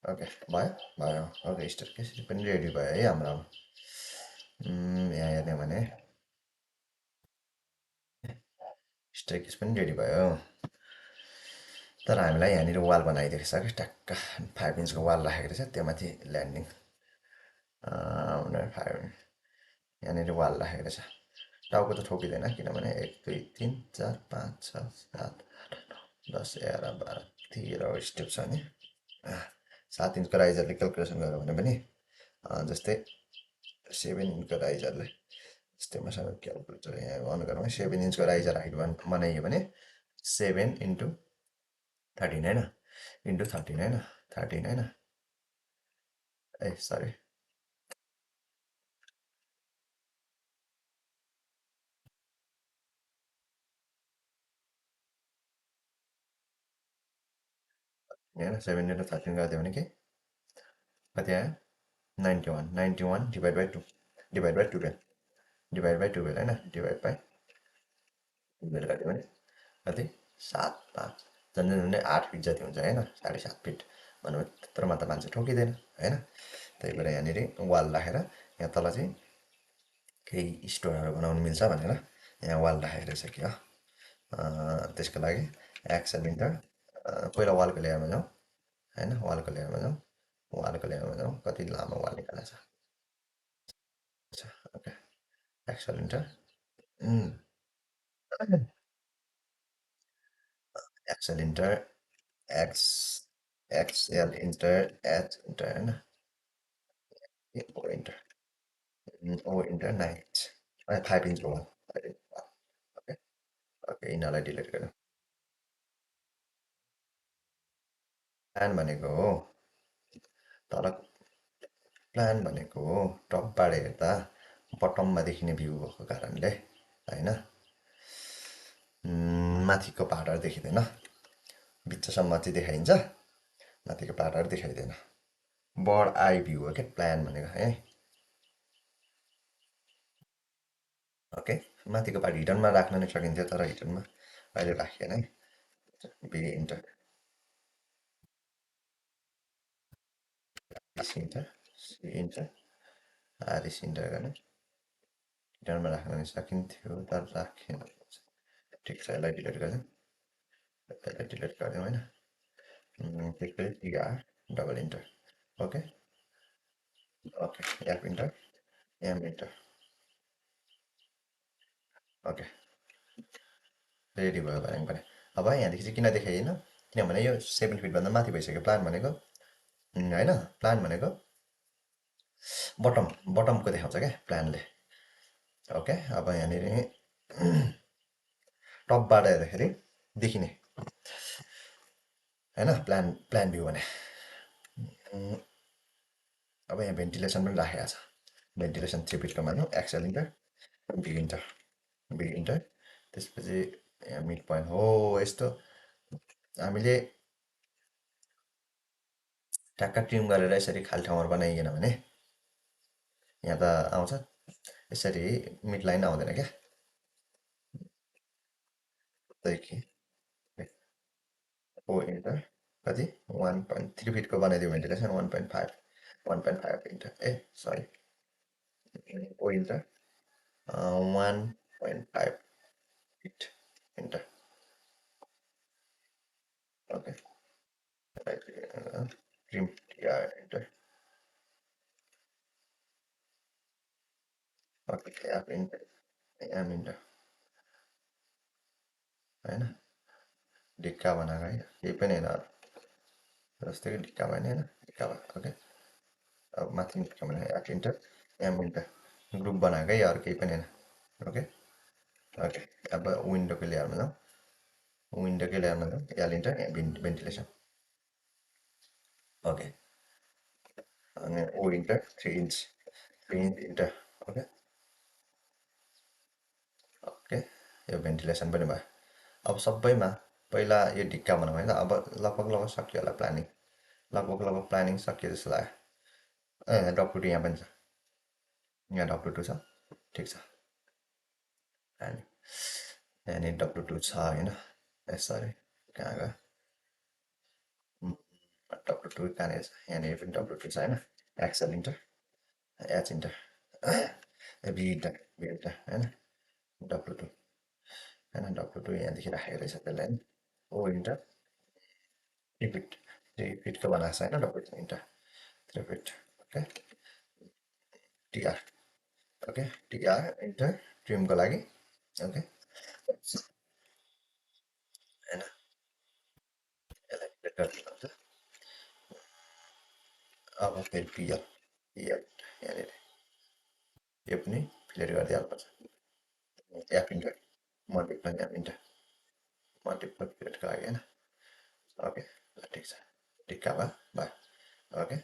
ओके भयो भयो ओके स्टार केसरी पनि रेडी भयो है हाम्रो यहाँ हेर्ने भने स्टेकेस पनि रेडी भयो तर हामीलाई यहाँनिर वाल बनाइदिएको छ कि ट्याक्क 5 इन्चको वाल राखेको रहेछ त्यो माथि ल्यान्डिङ 5 यहाँनिर वाल राखेको रहेछ टाउको त ठोकिँदैन किनभने 1 2 3 4 5 6 7 10 11 12 13 स्टेप छ नि 7 इन्चको राइजरले क्यालकुलेसन गर्यो भने पनि जस्तै 7 इन्चको राइजरले जस्तै मसँग क्यालकुलेटर यहाँ अन गरौँ 7 इन्चको राइजर हाइट बनाइयो भने 7 इन्टु 13 होइन इन्टु 13 होइन 13 होइन ए सरी होइन 7 इन्टु 13 गरिदियो भने के कति आयो 91 divide by 2 divide by 12 divide by 12 होइन डिभाइड बाई 12 गरिदियो भने कति 7 5 झन्डै झन्डै 8 फिट जति हुन्छ होइन 7.5 फिट भन्नु त्यत्रोमा त मान्छे ठोकिँदैन होइन त्यही भएर यहाँनिर वाल राखेर यहाँ तल चाहिँ केही स्टोरहरू बनाउनु मिल्छ भनेर यहाँ वाल राखेको रहेछ कि हो त्यसको लागि एक्सेल इन्टर पहिला वालको लेयरमा जाउँ होइन वालको लेयरमा जाउँ वालको लेयरमा जाउँ कति लामो वाल निकालेको छ okay XL enter XL enter X XL enter H enter होइन O enter O enter 9 inch 5 इन्चको वाल ओके ओके यिनीहरूलाई डिलिट गरौँ प्लान भनेको हो तर प्लान भनेको हो टपबाट हेर्दा बटममा देखिने भ्यू भएको कारणले होइन माथिको पाहाडहरू देखिँदैन बिचसम्म चाहिँ देखाइन्छ माथिको पाहाडहरू देखाइँदैन बर्ड आई भ्यू हो क्या प्लान भनेको है ओके माथिको पार्ट हिडनमा राख्न नै सकिन्थ्यो तर हिडनमा अहिले राखिएन है B enter C enter C enter RS enter गर्ने हिडनमा राख्न नै सकिन्थ्यो तर राखेन ठिक छ यसलाई डिलिट गऱ्यौँ होइन त्यसपछि TR double enter okay okay F enter M enter okay ready भयो भने पनि अब यहाँदेखि चाहिँ किन देखाइएन किनभने यो 7 फिटभन्दा माथि भइसक्यो प्लान भनेको होइन प्लान भनेको बटमको देखाउँछ क्या प्लानले ओके अब यहाँनिर टपबाट हेर्दाखेरि देखिने होइन प्लान भ्यू भने अब यहाँ भेन्टिलेसन पनि राखेको छ भेन्टिलेसन 3 फिटको मानौँ एक्सेल इन्टर बी इन्टर त्यसपछि यहाँ मिड पोइन्ट हो यस्तो हामीले ट्याक्क ट्रिम गरेर यसरी खाली ठाउँहरू बनाइएन भने यहाँ त आउँछ यसरी मिड लाइन आउँदैन क्या त्यही कि ओ इन्टर कति 1.3 फिटको बनाइदियो ventilation 1.5 enter A sorry O enter 1.5 feet enter okay trim TR enter okay F enter M enter होइन ढिक्का बनाएको है केही पनि होइन जस्तै कि ढिक्का भयो नि होइन ढिक्का भयो ओके अब माथि ढिक्का बनाएको F enter M enter group बनाएकै अरू केही पनि होइन ओके ओके अब विन्डोको लेयरमा जाउँ विन्डोकै लेयरमा जाउँ एलिन्टर भेन्टिलेसन ओके अनि O enter 3 inch enter okay okay यो भेन्टिलेसन पनि भयो अब सबैमा पहिला यो ढिक्का बनाऊँ होइन अब लगभग सकियो होला प्लानिङ लगभग प्लानिङ सकियो जस्तो लाग्यो डब्लु2 यहाँ पनि छ यहाँ डब्लु2 छ ठिक छ अनि यहाँनिर डब्लु2 छ होइन ए सरी कहाँ गयो डब्लु2 कहाँनिर छ यहाँनिर पनि डब्लु2 छ होइन एक्सेल इन्टर एच इन्टर भी इन्टर होइन डब्लु2 होइन डब्लु2 यहाँदेखि राखेको रहेछ त्यसलाई होइन ओ इन्टर रिपिटको बनाएको छ होइन W two enter repeat okay TR okay TR enter ट्रिमको लागि ओके होइन यसलाई क्लिक गरिदिनु हुन्छ अब फेरि पिएल यहाँनिर यो पनि फिलेट गरिदिइहाल्नुपर्छ एप इन्टर मल्टिप्लाई एप इन्टर मल्टिप्लाई फिलेटको लागि होइन ओके ल ठिक छ टिक्का भयो ओके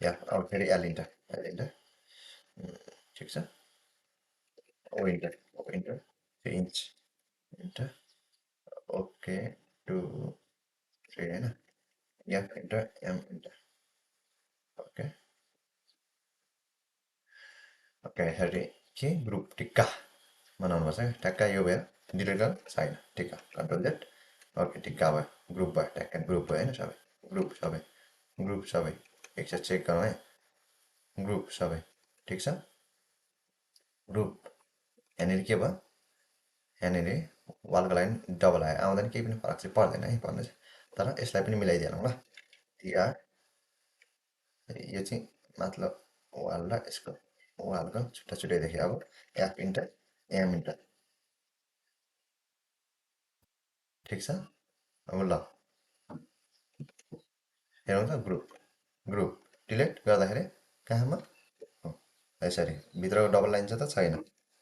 या अब फेरि एल इन्टर ठिक छ O enter 3 inch enter okay 2 3 होइन F enter M enter okay okay फेरि के ग्रुप टिक्का बनाउनुपर्छ क्या ट्याक्क यो भयो डिलिट गर छैन tikka control Z okay tikka भयो ग्रुप भयो ट्याक्क ग्रुप भयो होइन सबै ग्रुप सबै एकचोटि चेक गरौँ है ग्रुप सबै ठिक छ ग्रुप यहाँनिर के भयो यहाँनिर वालको लागि डबल आयो आउँदा नि केही पनि फरक चाहिँ पर्दैन है पर्नु चाहिँ तर यसलाई पनि मिलाइदिएनौँ ल टिआर यो चाहिँ मतलब वाल र यसको वालको छुट्टा देखेँ अब एफ इन्टर एम इन्टर ठिक छ अब ल हेरौँ त ग्रुप डिलिट गर्दाखेरि कहाँमा यसरी भित्रको डबल लाइन छ त छैन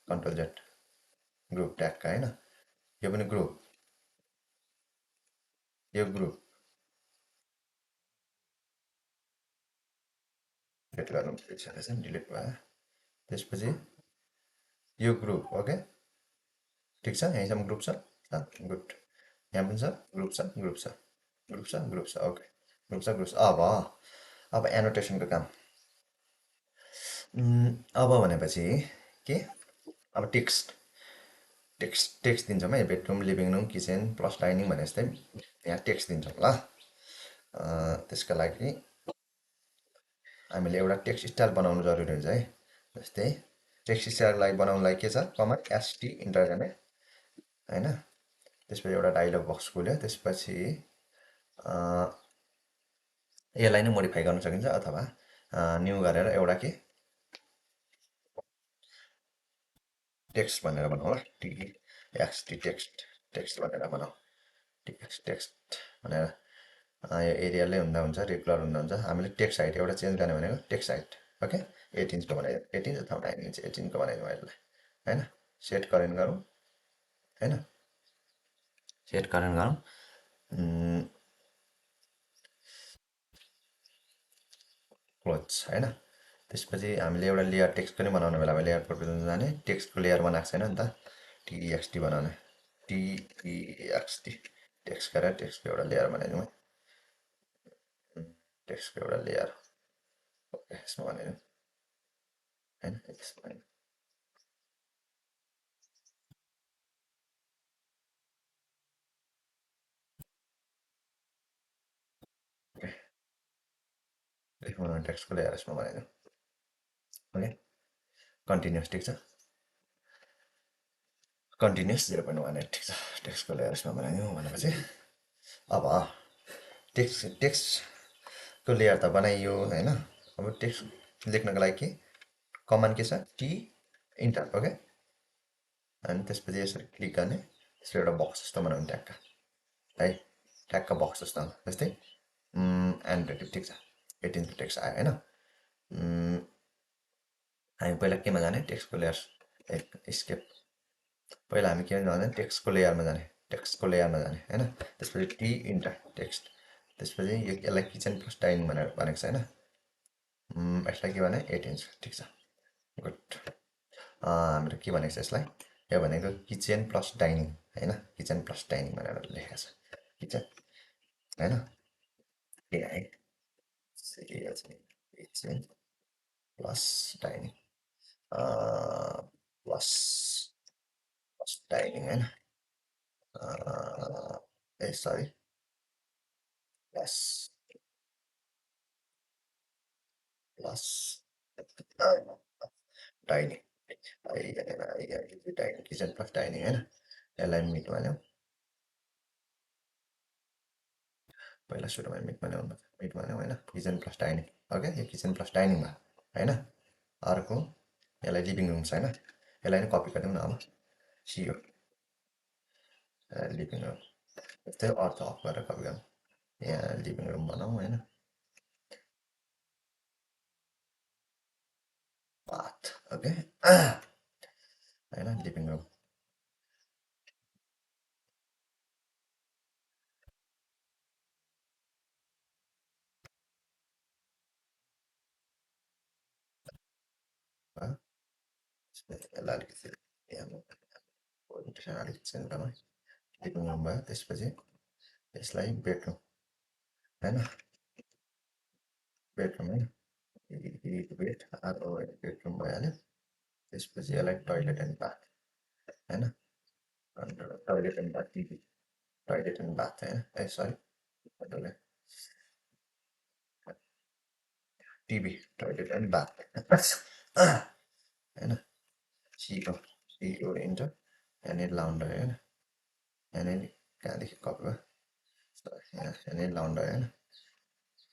कन्ट्रोल जेड ग्रुप ट्यागका होइन यो पनि ग्रुप यो ग्रुप डिलिट गर्नु बिर्सेको डिलिट भयो त्यसपछि यो ग्रुप ओके ठिक छ यहीँसम्म ग्रुप छ गुड यहाँ पनि छ ग्रुप छ ओके ग्रुप छ अब एनोटेसनको काम अब भनेपछि के अब टेक्स्ट दिन्छौँ है bedroom living room kitchen plus dining भने जस्तै यहाँ टेक्स्ट दिन्छौँ ल त्यसका लागि हामीले एउटा टेक्स्ट स्टाइल बनाउनु जरुरी हुन्छ है जस्तै टेक्स्ट स्टाइलको लागि बनाउनुलाई के छ कमान्ड एसटी इन्टर गर्ने होइन त्यसपछि एउटा डायलग बक्स खुल्यो त्यसपछि यसलाई नै मोडिफाई गर्न सकिन्छ अथवा न्यू गरेर एउटा के टेक्स्ट भनेर बनाऊ ल टिएक्सटी टेक्स्ट भनेर बनाऊ टेक्स्ट भनेर यो एरियलै हुँदा हुन्छ रेगुलर हुँदा हुन्छ हामीले टेक्स्ट हाइट एउटा चेन्ज गर्ने भनेको टेक्स्ट हाइट ओके 8 इन्चको बनाइदिउँ 8 इन्च अथवा 9 इन्च 18को बनाइदिउँ यसलाई होइन सेट करेन्ट गरौँ होइन सेट करेन्ट गरौँ क्लोज होइन त्यसपछि हामीले एउटा लेयर टेक्स्ट पनि बनाउने बेलामा लेयर प्रोपर्टिजमा जाने टेक्स्टको लेयर बनाएको छैन नि त टिएक्सटी बनाउने टिएक्सटी टेक्स्ट गरेर टेक्स्टको एउटा लेयर बनाइदिउँ है टेक्स्टको एउटा लेयर ओके यसमा बनाइदिउँ होइन यसमा देखाउनु टेक्स्टको लेयर यसमा बनाइदिउँ ओके कन्टिन्युस ठिक छ कन्टिन्युस 0.18 ठिक छ टेक्स्टको लेयर यसमा बनाइदिउँ भनेपछि अब टेक्स्टको लेयर त बनाइयो होइन अब टेक्स्ट लेख्नको लागि के कमान्ड के छ टी इन्टर ओके अनि त्यसपछि यसरी क्लिक गर्ने यसरी एउटा बक्स जस्तो बनाउने ट्याक्क है ट्याक्क बक्स जस्तो जस्तै एन्ड ठिक छ 18 टेक्स्ट आयो होइन हामी पहिला केमा जाने टेक्स्टको लेयर स्केप पहिला हामी के जाने टेक्स्टको लेयरमा जाने होइन त्यसपछि टी इन्टर टेक्स्ट त्यसपछि यसलाई किचन प्लस डाइनिङ भनेर भनेको छ होइन यसलाई के भने 8 इन्च ठिक छ गुड हाम्रो के भनेको छ यसलाई यो भनेको किचन प्लस डाइनिङ होइन किचन प्लस डाइनिङ भनेर लेखेको छ किचन होइन के है kitchen plus dining plus plus dining होइन ए sorry plus plus dining dining kitchen plus dining होइन यसलाई मिटमा ल्याउँ पहिला सुरुमा मिटमा ल्याउँ होइन किचन प्लस डाइनिङ ओके यो किचन प्लस डाइनिङमा होइन अर्को यसलाई लिभिङ रुम छ होइन यसलाई नै कपी गरिदिउँ न अब सियो लिभिङ रुम यस्तै अर्थ अफ गरेर कपी गर्नु यहाँ लिभिङ रुम बनाऊँ होइन बाथ ओके होइन लिभिङ रुम यसलाई अलिकति यहाँ ओरिएन्टेसन अलिकति चेन्ज गरौँ है लिभिङ रुम भयो त्यसपछि यसलाई बेडरुम होइन बेडरुम होइन बेड अर्को बेडरुम भइहाल्यो त्यसपछि यसलाई टोइलेट एन्ड बाथ होइन toilet and bath toilet and bath होइन ए sorry TV toilet and bath होइन सिओ इन्टर यहाँनिर लाउन्डरी होइन यहाँनिर कहाँदेखि कपी भयो यहाँनिर लाउन्डरी होइन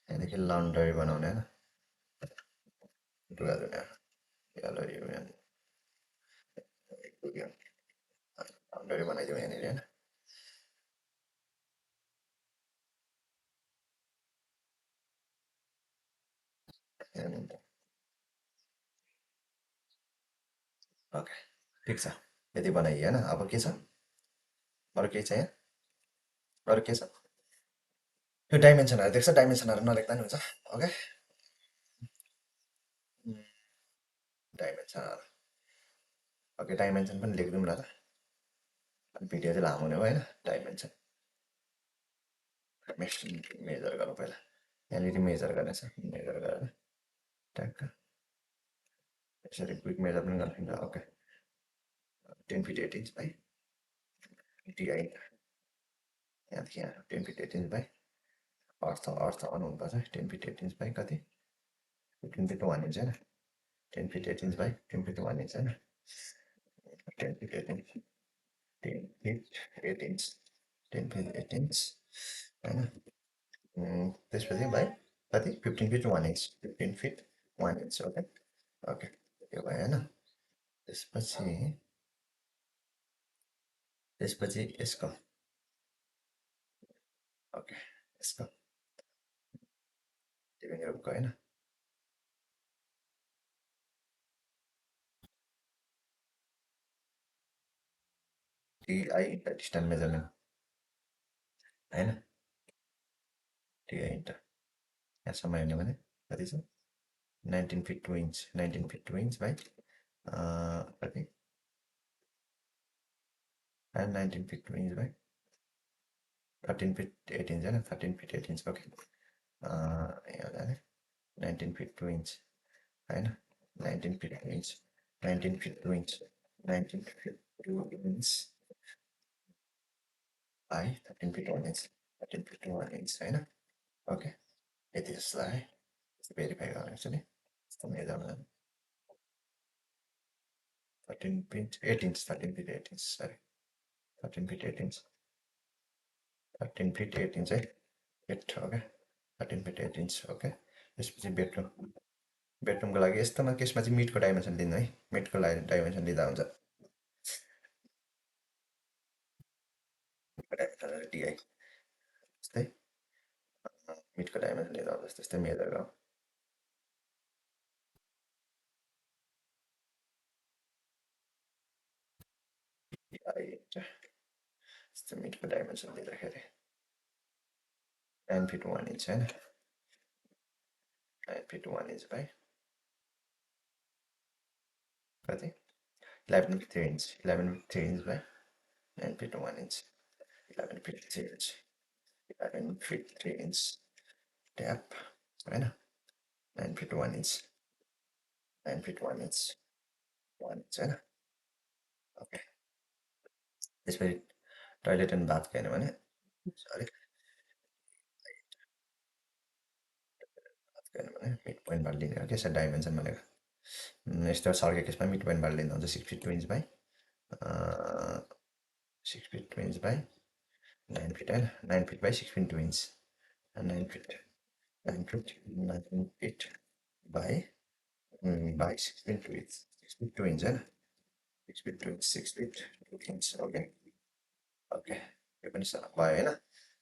यहाँदेखि लाउन्डरी बनाउने होइन लुगा धुने यल्लो युनियन लाउन्डरी बनाइदिउँ यहाँनिर होइन ओके ठिक छ यति बनाइयो होइन अब के छ अरू केही छ यहाँ अरू के छ यो डाइमेन्सनहरू देख्छ डाइमेन्सनहरू नलेख्दा नि हुन्छ ओके डाइमेन्सनहरू ओके डाइमेन्सन पनि लेखिदिउँ न त भिडियो चाहिँ लामो हुने हो होइन डाइमेन्सन मेजर गरौँ पहिला यहाँनिर मेजर गर्ने छ मेजर गरेर ट्याक्क यसरी क्विक मेजर पनि गर्न सकिन्छ okay 10 feet 8 inch by DI यहाँदेखि यहाँ 10 feet 8 inch by ortho on हुनुपर्छ 10 फिट 8 इन्च बाई कति 15 फिट 1 इन्च होइन 10 feet 8 inch by 10 fit 1 inch होइन 10 feet 8 inch 10 feet 8 inch 10 feet 8 inch होइन त्यसपछि बाई कति 15 fit 1 inch 15 fit 1 inch okay okay त्यो भयो होइन त्यसपछि यसको ओके यसको लिभिङ रुमको होइन टिआई इन्टर डिस्टेन्स मेजरमेन्ट होइन टिआई इन्टर यहाँसम्म हेर्ने भने कति छ 19 fit 2 inch 19 fit 2 inch by कति 19 fit 2 inch by 13 fit 8 inch होइन 13 फिट 8 इन्च ओके यहाँ जाने 19 फिट 2 इन्च होइन 19 fit 2 inch 19 fit 2 inch 19 fit 2 inch by 13 fit 1 inch 13 fit 1 inch होइन ओके यति जसलाई भेरिफाई गर्नु एकचोटि यस्तो मेजरमा 13 fit 8 inch 13 fit 8 inch sorry 13 fit 8 inch 13 fit 8 inch है 8 ओके 13 फिट 8 इन्च ओके त्यसपछि बेडरुमको लागि यस्तोमा केसमा चाहिँ मिटको डाइमेन्सन दिनु है मिटको लागि डाइमेन्सन दिँदा हुन्छ डाइमेन्सन डिआई जस्तै मिटको डाइमेन्सन दिँदा हुन्छ त्यस्तै मेजर गरौँ मिडको डाइमेन्सन दिँदाखेरि 9 फिट 1 इन्च होइन 9 फिट 1 इन्च बाई कति 11 fit 3 inch 11 fit 3 inch by 9 fit 1 inch 11 fit 3 inch 11 fit 3 inch tap होइन 9 fit 1 inch 9 fit 1 inch 1 inch होइन ओके त्यसपछि टोइलेट एन्ड बाथ हेर्नु भने सरी मिड पोइन्टबाट लिने हो कि यसो डाइमेन्सन भनेको यस्तो सर्के केसमा मिड पोइन्टबाट लिँदा हुन्छ 6 fit 2 inch by 6 fit 2 inch by 9 fit होइन 9 fit by 6 fit 2 inch 9 fit 9 fit 9 fit by 6 fit 2 inch 6 fit 2 inch होइन 6 fit 2 inch 6 fit 2 inch okay okay यो पनि भयो होइन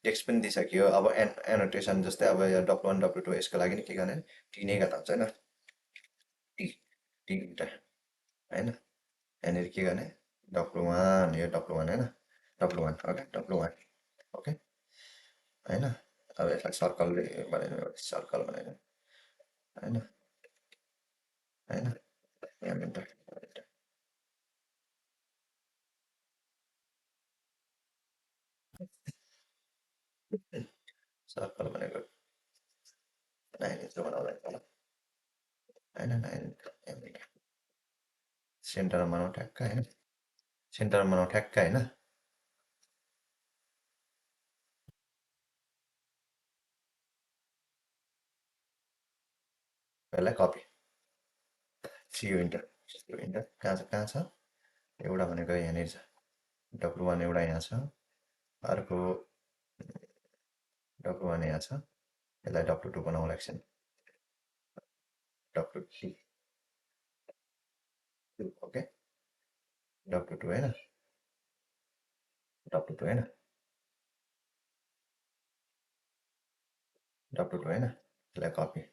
टेक्स्ट पनि दिइसक्यो अब एनोटेसन जस्तै अब यो W1 W2 यसको लागि नि के गर्ने टी नै गर्दा हुन्छ होइन टी टी इन्टर होइन यहाँनिर के गर्ने W1 यो W1 होइन W1 ओके W1 ओके होइन अब यसलाई सर्कलले बनाइदिनु सर्कल बनाइदिनु होइन होइन यहाँ इन्टर सर्कल भनेको 9 इन्चको बनाउँदा होला होइन 9 सेन्टरमा बनाऊ ठ्याक्क होइन सेन्टरमा बनाऊ ठ्याक्क होइन यसलाई कपी सियो इन्टर कहाँ छ एउटा भनेको यहाँनिर छ W1 एउटा यहाँ छ अर्को W1 यहाँ छ यसलाई W2 बनाउला एकछिन W2 ओके W2 होइन W2 होइन W2 होइन यसलाई कपी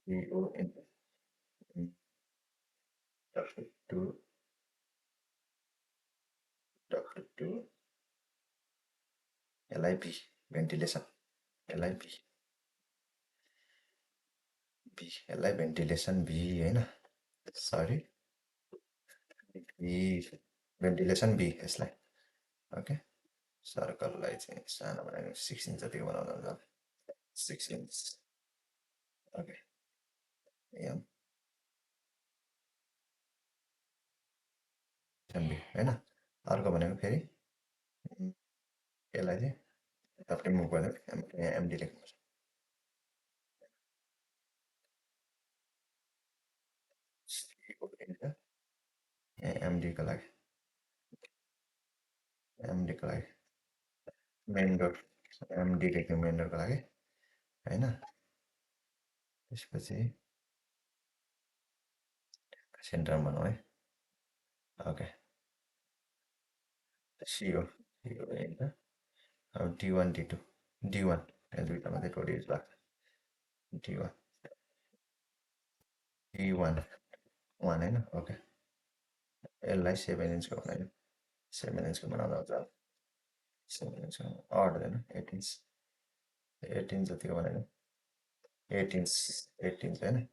CON W2 W2 यसलाई B भेन्टिलेसन यसलाई B यसलाई भेन्टिलेसन B होइन सरी B भेन्टिलेसन B यसलाई ओके सर्कललाई चाहिँ सानो बनाएर 6 इन्च जतिको बनाउँदा हुन्छ 6 इन्च ओके एम B होइन अर्को भनेको फेरि यसलाई चाहिँ तपाईँ मुभ गर्दा यहाँ एमडी लेख्नुपर्छ यहाँ एमडीको लागि एमडीको लागि मेन डोर एमडी लेख्नु मेन डोरको लागि होइन त्यसपछि सेन्टरमा बनाऊ है ओके सिओ सिओ होइन अब D1 D2 D1 यो दुईवटा मात्रै प्रोड्युस भएको D1 D1 1 होइन ओके यसलाई 7 इन्चको बनायो 7 इन्चको बनाउँदा हुन्छ 7 इन्चको आउँदैन 8 इन्च 8 इन्च जतिको बनायो 8 इन्च 8 इन्च होइन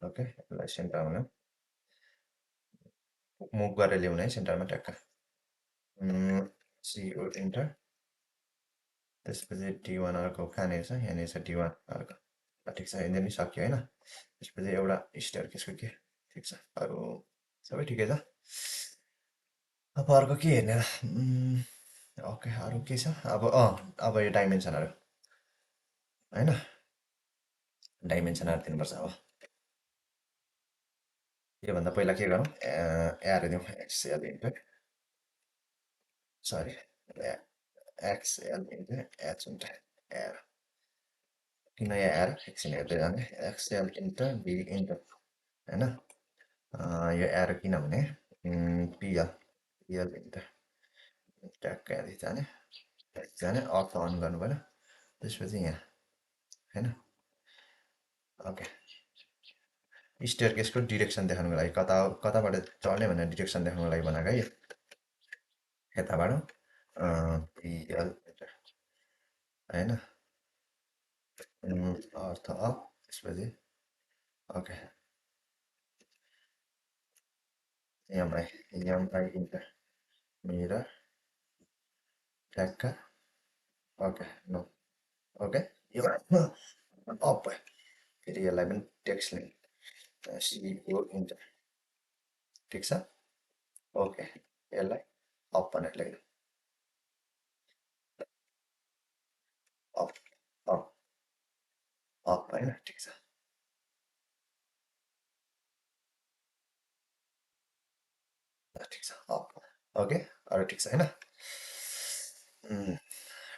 ओके यसलाई सेन्टरमा बनाऊ मुभ गरेर ल्याउनु है सेन्टरमा ट्याक्क सिओ इन्टर त्यसपछि D1 अर्को कहाँनिर छ यहाँनिर छ D1 अर्को ठिक छ यहाँनिर नि सक्यो होइन त्यसपछि एउटा स्टेयर केसको के ठिक छ अरू सबै ठिकै छ अब अर्को के हेर्ने ओके अरू के छ अब यो डाइमेन्सनहरू होइन डाइमेन्सनहरू दिनुपर्छ अब योभन्दा पहिला के गरौँ एआर दिउँ XL into sorry XL into H हुन्छ एआर किन यहाँ एआर एकछिन हेर्दै जाने एक्सएल इन्टु बी इन्टु होइन यो एआर किनभने पिएल पिएल इन्टु ट्याक्क यहाँदेखि जाने अफ अन गर्नु पऱ्यो त्यसपछि यहाँ होइन ओके स्टेयर केसको डिरेक्सन देखाउनुको लागि कताबाट चढ्ने भनेर डिरेक्सन देखाउनुको लागि बनाएको है यताबाट पिएल होइन अर्थ अफ त्यसपछि ओके एमआई इन्टर मिरर ट्याक्का ओके नो ओके यो अप भयो फेरि यसलाई पनि टेक्स्ट लिङ्क सिओ इन्टर ठिक छ ओके यसलाई अप भनेर लेख्नु अप अप अप होइन ठिक छ ठिक छ अप ओके अरू ठिक छ होइन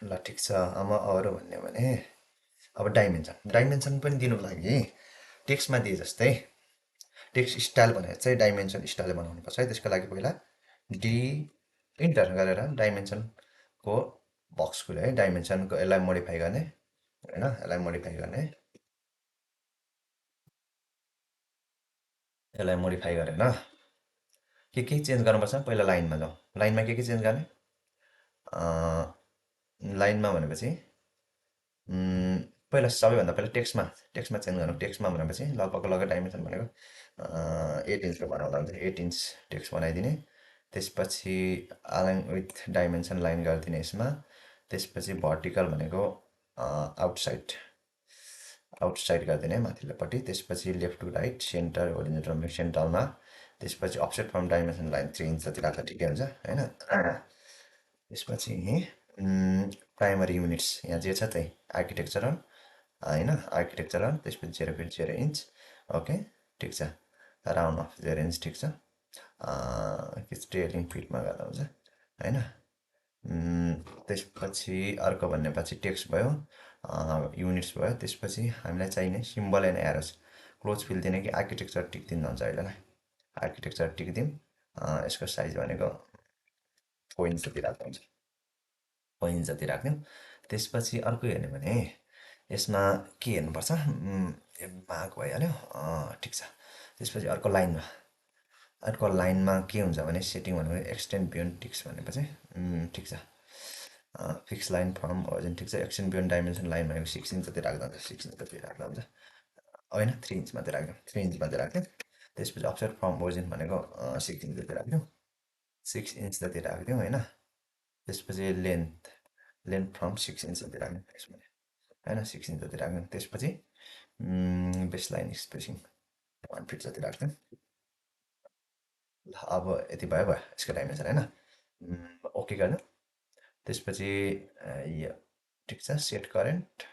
ल ठिक छ अब अरू भन्ने भने अब डाइमेन्सन पनि दिनुको लागि टेक्स्टमा दिए जस्तै टेक्स्ट स्टाइल भनेर चाहिँ डाइमेन्सन स्टाइल बनाउनुपर्छ है त्यसको लागि पहिला डी इन्टर गरेर डाइमेन्सनको बक्स खुल्यो है डाइमेन्सनको यसलाई मोडिफाई गर्ने होइन यसलाई मोडिफाई गर्ने यसलाई मोडिफाई गरेर के चेन्ज गर्नुपर्छ पहिला लाइनमा जाउँ लाइनमा के चेन्ज गर्ने लाइनमा भनेपछि पहिला सबैभन्दा पहिला टेक्स्टमा चेन्ज गर्नु टेक्स्टमा भनेपछि लगभग डाइमेन्सन भनेको 8 इन्चको बनाउँदा हुन्छ 8 इन्च टेक्स्ट बनाइदिने त्यसपछि अलाइन विथ डाइमेन्सन लाइन गरिदिने यसमा त्यसपछि भर्टिकल भनेको आउटसाइड गरिदिने माथिल्लोपट्टि त्यसपछि लेफ्ट टु राइट सेन्टर होरिजोन्टल सेन्टरमा त्यसपछि offset from dimension line 3 inch जति राख्दा ठिकै हुन्छ होइन त्यसपछि प्राइमरी युनिट्स यहाँ जे छ त्यही आर्किटेक्चरल होइन आर्किटेक्चरल त्यसपछि 0.0 इन्च ओके ठिक छ राउन्ड अफ 0 इन्च ठिक छ के टेलिङ फिटमा गर्दा हुन्छ होइन त्यसपछि अर्को भनेपछि टेक्स्ट भयो युनिट्स भयो त्यसपछि हामीलाई चाहिने symbol and arrows close fill दिने कि आर्किटेक्चर टिक दिँदा हुन्छ अहिलेलाई आर्किटेक्चर टिक दिउँ यसको साइज भनेको 4 इन्च जति राख्दा हुन्छ 4 इन्च जति राखिदिउँ त्यसपछि अर्को हेर्ने भने यसमा के हेर्नुपर्छ मार्क भइहाल्यो ठिक छ त्यसपछि अर्को लाइनमा के हुन्छ भने सेटिङ भनेको एक्सटेन्ड बियोन्ड टिक्स भनेपछि ठिक छ फिक्स लाइन फर्म ओरिजिन ठिक छ एक्सटेन्ड बियोन्ड डाइमेन्सन लाइन भनेको 6 इन्च जति राख्दा हुन्छ 6 इन्च जति राख्दा हुन्छ होइन 3 इन्च मात्रै राख्दिउँ 3 इन्च मात्रै राख्दिउँ त्यसपछि अफसेट फ्रम ओरिजिन भनेको 6 इन्च जति राख्दिउँ 6 इन्च जति राख्दिउँ होइन त्यसपछि लेन्थ फ्रम 6 इन्च जति राख्दिउँ यसमा होइन 6 इन्च जति राख्दिउँ त्यसपछि बेस लाइन स्पेसिङ 1 फिट जति राख्दिउँ ल अब यति भयो यसको डाइमेन्सन होइन ओके गर्नु त्यसपछि यो ठिक छ सेट करेन्ट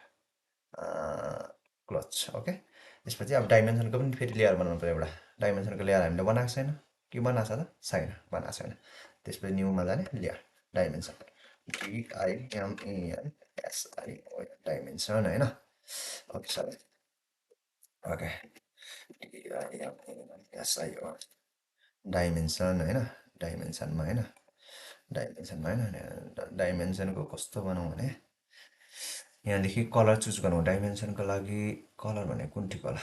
क्लच ओके त्यसपछि अब डाइमेन्सनको पनि फेरि लेयर बनाउनु पऱ्यो एउटा डाइमेन्सनको लेयर हामीले बनाएको छैन कि बनाएको छ त छैन बनाएको छैन त्यसपछि न्यूमा जाने लेयर डाइमेन्सन DIMENSION डाइमेन्सन होइन okay sir okay DIMENSION dimension होइन डाइमेन्सनमा होइन डाइमेन्सनको कस्तो बनाउँ भने यहाँदेखि कलर चुज गरौँ डाइमेन्सनको लागि कलर भने कुन ठिक होला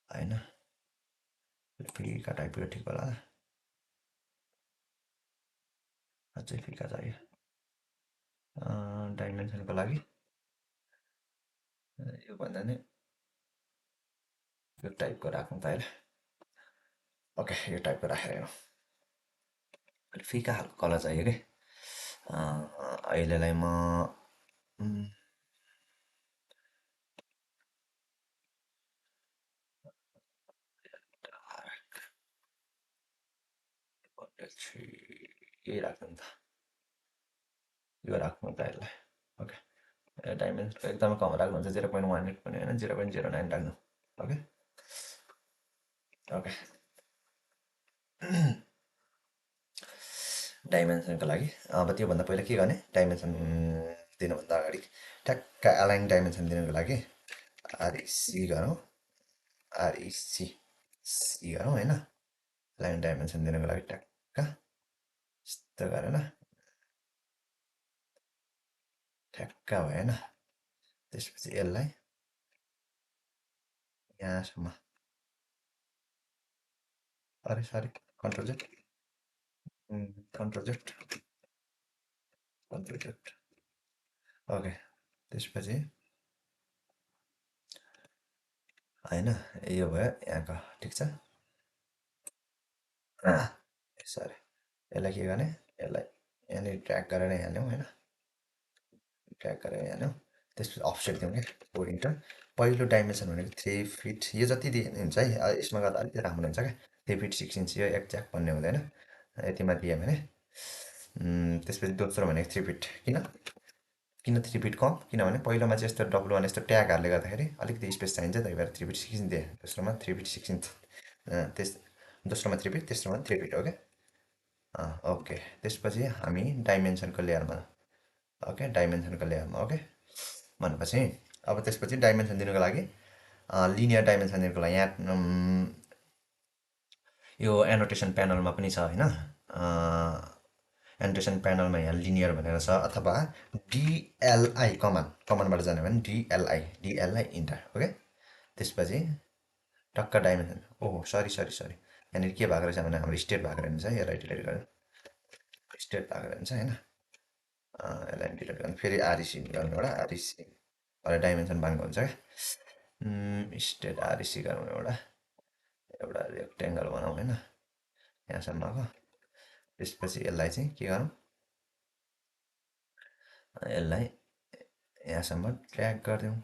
होइन फिका टाइपको ठिक होला अझै फिका चाहियो डाइमेन्सनको लागि योभन्दा नि यो टाइपको राखौँ त अहिले ओके यो टाइपको राखेर हेरौँ अलिक फिका खालको कलर चाहियो कि अहिलेलाई म के राख्नु त यो राख्नु त यसलाई ओके डाइमेन्सन एकदमै कम राख्नुहुन्छ 0.18 पनि होइन 0.09 राख्नु ओके ओके डाइमेन्सनको लागि अब त्योभन्दा पहिला के गर्ने डाइमेन्सन दिनुभन्दा अगाडि ठ्याक्क एलाइन डाइमेन्सन दिनुको लागि आरइसी गरौँ आरइसी सी गरौँ होइन एलाइन डाइमेन्सन दिनुको लागि ठ्याक्क यस्तो गरेर ठ्याक्क भयो होइन त्यसपछि यसलाई यहाँसम्म अरे sorry control Z control jet okay त्यसपछि होइन यो भयो यहाँको ठिक छ सरी यसलाई के गर्ने यसलाई यहाँनिर ट्र्याक गरेर यहाँ ल्याउँ होइन ट्र्याक गरेर यहाँ ल्याउँ त्यसपछि अफसेट दिउँ क्या पोइन्टर पहिलो डाइमेन्सन भनेको 3 फिट यो जति दिए हुन्छ है यसमा गर्दा अलिकति राम्रो हुन्छ क्या 3 फिट 6 इन्च यो एक्ज्याक्ट भन्ने हुँदैन यतिमा दिएँ भने त्यसपछि दोस्रो भनेको 3 फिट किन 3 फिट कम किनभने पहिलोमा चाहिँ यस्तो डब्लु वान यस्तो ट्यागहरूले गर्दाखेरि अलिकति स्पेस चाहिन्छ त्यही भएर 3 फिट 6 इन्च दिएँ दोस्रोमा 3 फिट 6 इन्च त्यस दोस्रोमा 3 फिट तेस्रोमा 3 फिट ओके ओके त्यसपछि हामी डाइमेन्सनको लेयरमा ओके डाइमेन्सनको लेयरमा ओके भनेपछि अब त्यसपछि डाइमेन्सन दिनुको लागि लिनियर डाइमेन्सन दिनुको लागि यहाँ यो एनोटेसन प्यानलमा पनि छ होइन एनोटेसन प्यानलमा यहाँ लिनियर भनेर छ अथवा डिएलआई कमानबाट जाने भने डिएलआई इन्टर ओके त्यसपछि टक्क डाइमेन्सन ओहो सरी यहाँनिर के भएको रहेछ भने हाम्रो स्टेट भएको रहेछ है यसलाई डिलिट गरेर स्टेट भएको रहेछ होइन यसलाई डिलिट गर्नु फेरि आरइसी गर्नु एउटा आरइसी डाइमेन्सन बाङ्गो हुन्छ क्या स्टेट आरइसी गरौँ एउटा रेक्टेङ्गल बनाउँ होइन यहाँसम्मको त्यसपछि यसलाई चाहिँ के गरौँ यसलाई यहाँसम्म ट्र्याक गरिदिउँ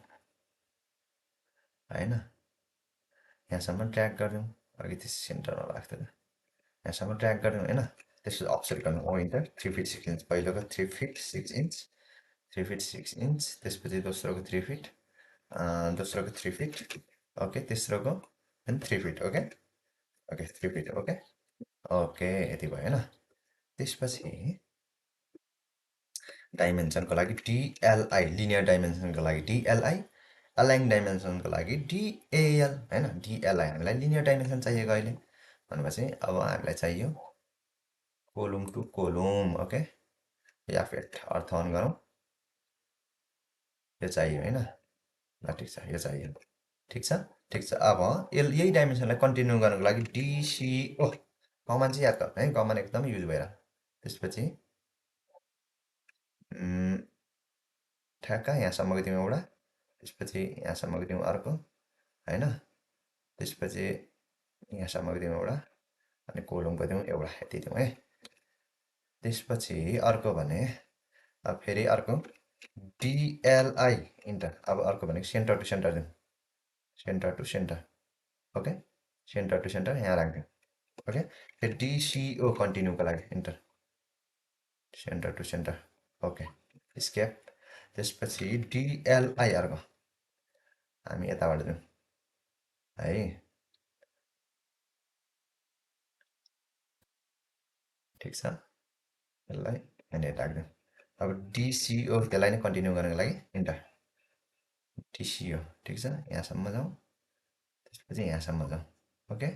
होइन यहाँसम्म ट्र्याक गरिदिउँ अघि त्यो सेन्टरमा भएको थियो यहाँसम्म ट्र्याक गरिदिउँ होइन त्यसपछि अफसेट गर्नु ओ इन्टर 3 फिट 6 इन्च पहिलोको 3 फिट 6 इन्च 3 फिट 6 इन्च त्यसपछि दोस्रोको 3 फिट दोस्रोको 3 फिट ओके तेस्रोको पनि 3 fit okay okay 3 fit okay okay यति भयो होइन त्यसपछि डाइमेन्सनको लागि डिएलआई लिनियर डाइमेन्सनको लागि डिएलआई अलाइन डाइमेन्सनको लागि डिएएल होइन डिएलआई हामीलाई लिनियर डाइमेन्सन चाहिएको अहिले भनेपछि अब हामीलाई चाहियो कोलुम टु कोलुम ओके या फेट अर्थ अन गरौँ यो चाहियो होइन ल ठिक छ यो चाहियो ठिक छ अब यही डाइमेन्सनलाई कन्टिन्यू गर्नको लागि डिसिओ कमान चाहिँ याद गर्नु है कमान एकदम युज भएर त्यसपछि ठ्याक्क यहाँसम्मको दिउँ एउटा त्यसपछि यहाँसम्मको दिउँ अर्को होइन त्यसपछि यहाँसम्मको दिउँ एउटा अनि कोलुमको दिउँ एउटा यति दिउँ है त्यसपछि अर्को भने अब फेरि अर्को डिएलआई इन्टर अब अर्को भनेको सेन्टर टु सेन्टर दिउँ centre to centre okay centre to centre यहाँ राखिदिउँ ओके फेरि डिसिओ कन्टिन्यूको लागि enter centre to centre okay escape त्यसपछि डिएलआई अर्को हामी यताबाट दिउँ है ठिक छ यसलाई यहाँनिर राखिदिउँ अब डिसिओ त्यसलाई नै कन्टिन्यू गर्नको लागि इन्टर डिसिओ ठिक छ यहाँसम्म जाउँ त्यसपछि यहाँसम्म जाउँ ओके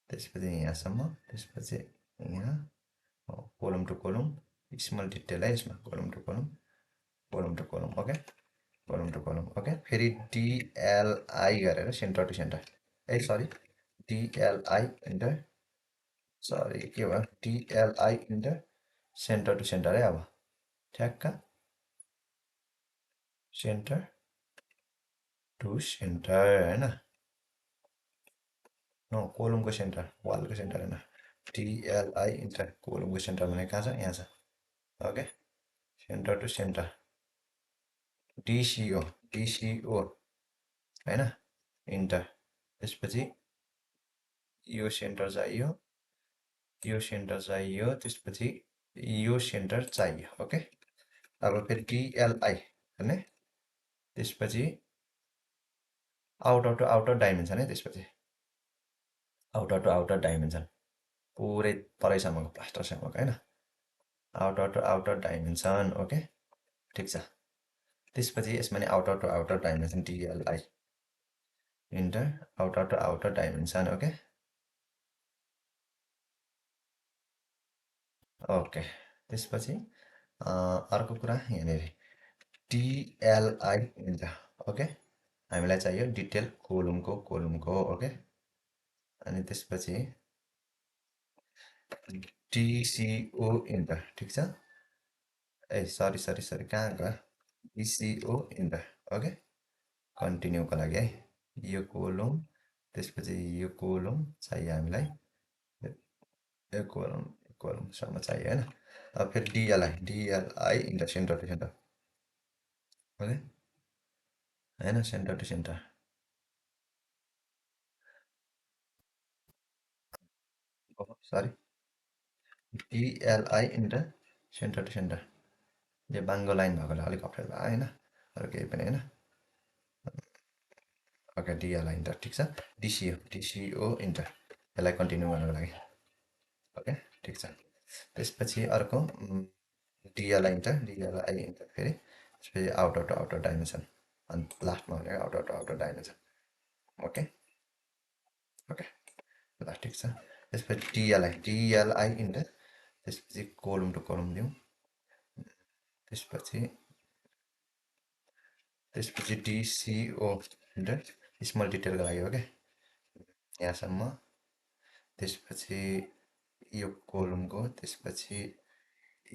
त्यसपछि यहाँसम्म त्यसपछि यहाँ column to column small detail है यसमा column to column okay column to column okay फेरि डिएलआई गरेर सेन्टर टु सेन्टर ए सरी डिएलआई इन्टर सरी के भयो DLI enter centre to centre है अब ठ्याक्क सेन्टर टु सेन्टर होइन कोलमको सेन्टर वालको सेन्टर होइन डिएलआई इन्टर कोलमको सेन्टर भनेको कहाँ छ यहाँ छ ओके सेन्टर टु सेन्टर डिसिओ होइन इन्टर त्यसपछि यो सेन्टर चाहियो त्यसपछि यो सेन्टर चाहियो ओके अब फेरि डिएलआई होइन त्यसपछि आउटर टु आउटर डाइमेन्सन है त्यसपछि आउटर टु आउटर डाइमेन्सन पुरै तराईसम्मको प्लास्टरसम्मको होइन outer to outer dimension okay ठिक छ त्यसपछि यसमा नि outer to outer dimension DLI enter outer to outer dimension okay okay त्यसपछि अर्को कुरा यहाँनिर डिएलआई इन्टर ओके हामीलाई चाहियो डिटेल कोलुमको ओके अनि त्यसपछि डिसिओ इन्टर ठिक छ। ए सरी कहाँ गयो? डिसिओ इन्टर। ओके, कन्टिन्यूको लागि है यो कोलम, त्यसपछि यो कोलम चाहियो हामीलाई, यो कोलमसम्म चाहियो होइन। अब फेरि DLI enter, centre to centre. Okay, होइन centre to centre. Sorry, DLI enter, centre to centre. यो बाङ्गो लाइन भएकोले अलिक अप्ठ्यारो भयो होइन, अरू केही पनि होइन। ओके, डिएलआई इन्टर ठिक छ। डिसिओ इन्टर, यसलाई कन्टिन्यू गर्नको लागि। ओके, ठिक छ। त्यसपछि अर्को डिएलआई इन्टर फेरि, त्यसपछि आउटर डाइमेन्सन, अनि लास्टमा भनेको आउटर डाइमेन्सन। ओके ओके, ल ठिक छ। त्यसपछि डिएलआई इन्टर, त्यसपछि कोलम टु कोलम दिउँ, त्यसपछि डिसिओ इन्टर, स्मल डिटेलको लागि हो क्या यहाँसम्म। त्यसपछि यो कोलमको, त्यसपछि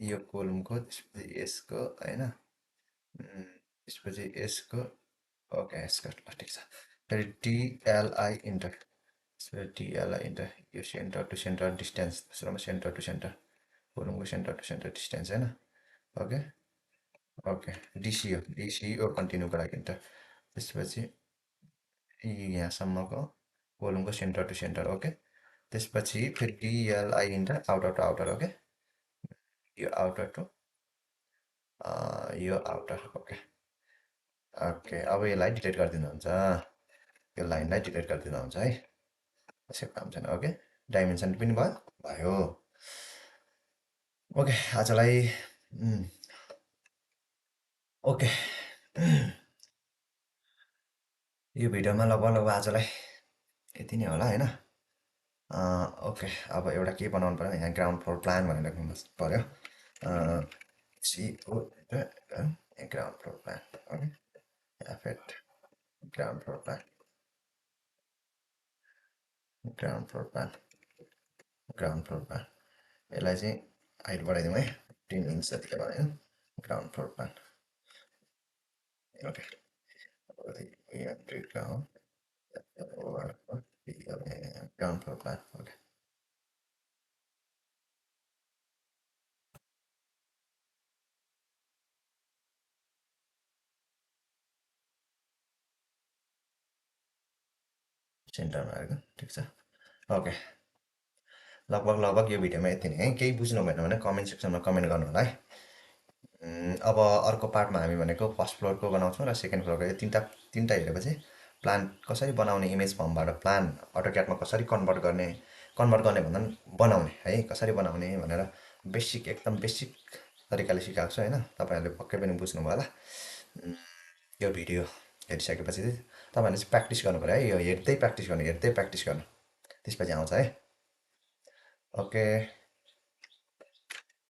यो कोलमको, त्यसपछि यसको होइन, त्यसपछि यसको। ओके, यसको ल ठिक छ। फेरि डिएलआई इन्टर, त्यसपछि डिएलआई इन्टर, यो सेन्टर टु सेन्टर डिस्टेन्स, दोस्रोमा सेन्टर टु सेन्टर, कोलमको सेन्टर टु सेन्टर डिस्टेन्स होइन। ओके ओके, डिसिओ कन्टिन्यूको लागि इन्टर, त्यसपछि यहाँसम्मको कोलमको सेन्टर टु सेन्टर। ओके, त्यसपछि फेरि DLI enter, outer to outer. Okay, यो आउटर टु यो आउटर। ओके ओके, अब यसलाई डिलिट गरिदिनुहुन्छ, यो लाइनलाई डिलिट गरिदिँदा हुन्छ है, त्यसै काम छैन। ओके, डाइमेन्सन पनि भयो। ओके, आजलाई ओके, यो भिडियोमा लगभग आजलाई यति नै होला होइन। ओके, अब एउटा के बनाउनु पऱ्यो, यहाँ ग्राउन्ड फ्लोर प्लान भनेर लेख्नु पऱ्यो। CO ground floor plan. Okay, एफएट ground floor plan, ground floor plan, ground floor plan. यसलाई चाहिँ हाइट बढाइदिउँ है, 10 इन्च जतिको बनाइदिउँ, ground floor plan. Okay, ground floor plan. Okay, सेन्टरमा आएको ठिक छ। ओके, लगभग यो भिडियोमा यति नै है। केही बुझ्नु भएन भने कमेन्ट सेक्सनमा कमेन्ट गर्नु होला है। अब अर्को पार्टमा हामी भनेको फर्स्ट फ्लोरको बनाउँछौँ र सेकेन्ड फ्लोरको, यो तिनवटा हेरेपछि प्लान कसरी बनाउने, इमेज फर्मबाट प्लान अटोक्याडमा कसरी कन्भर्ट गर्ने भन्दा पनि बनाउने है, कसरी बनाउने भनेर एकदम बेसिक तरिकाले सिकाएको छु होइन। तपाईँहरूले पक्कै पनि बुझ्नुभयो होला। यो भिडियो हेरिसकेपछि चाहिँ तपाईँहरूले चाहिँ प्र्याक्टिस गर्नु पऱ्यो है, यो हेर्दै प्र्याक्टिस गर्नु, त्यसपछि आउँछ है। ओके।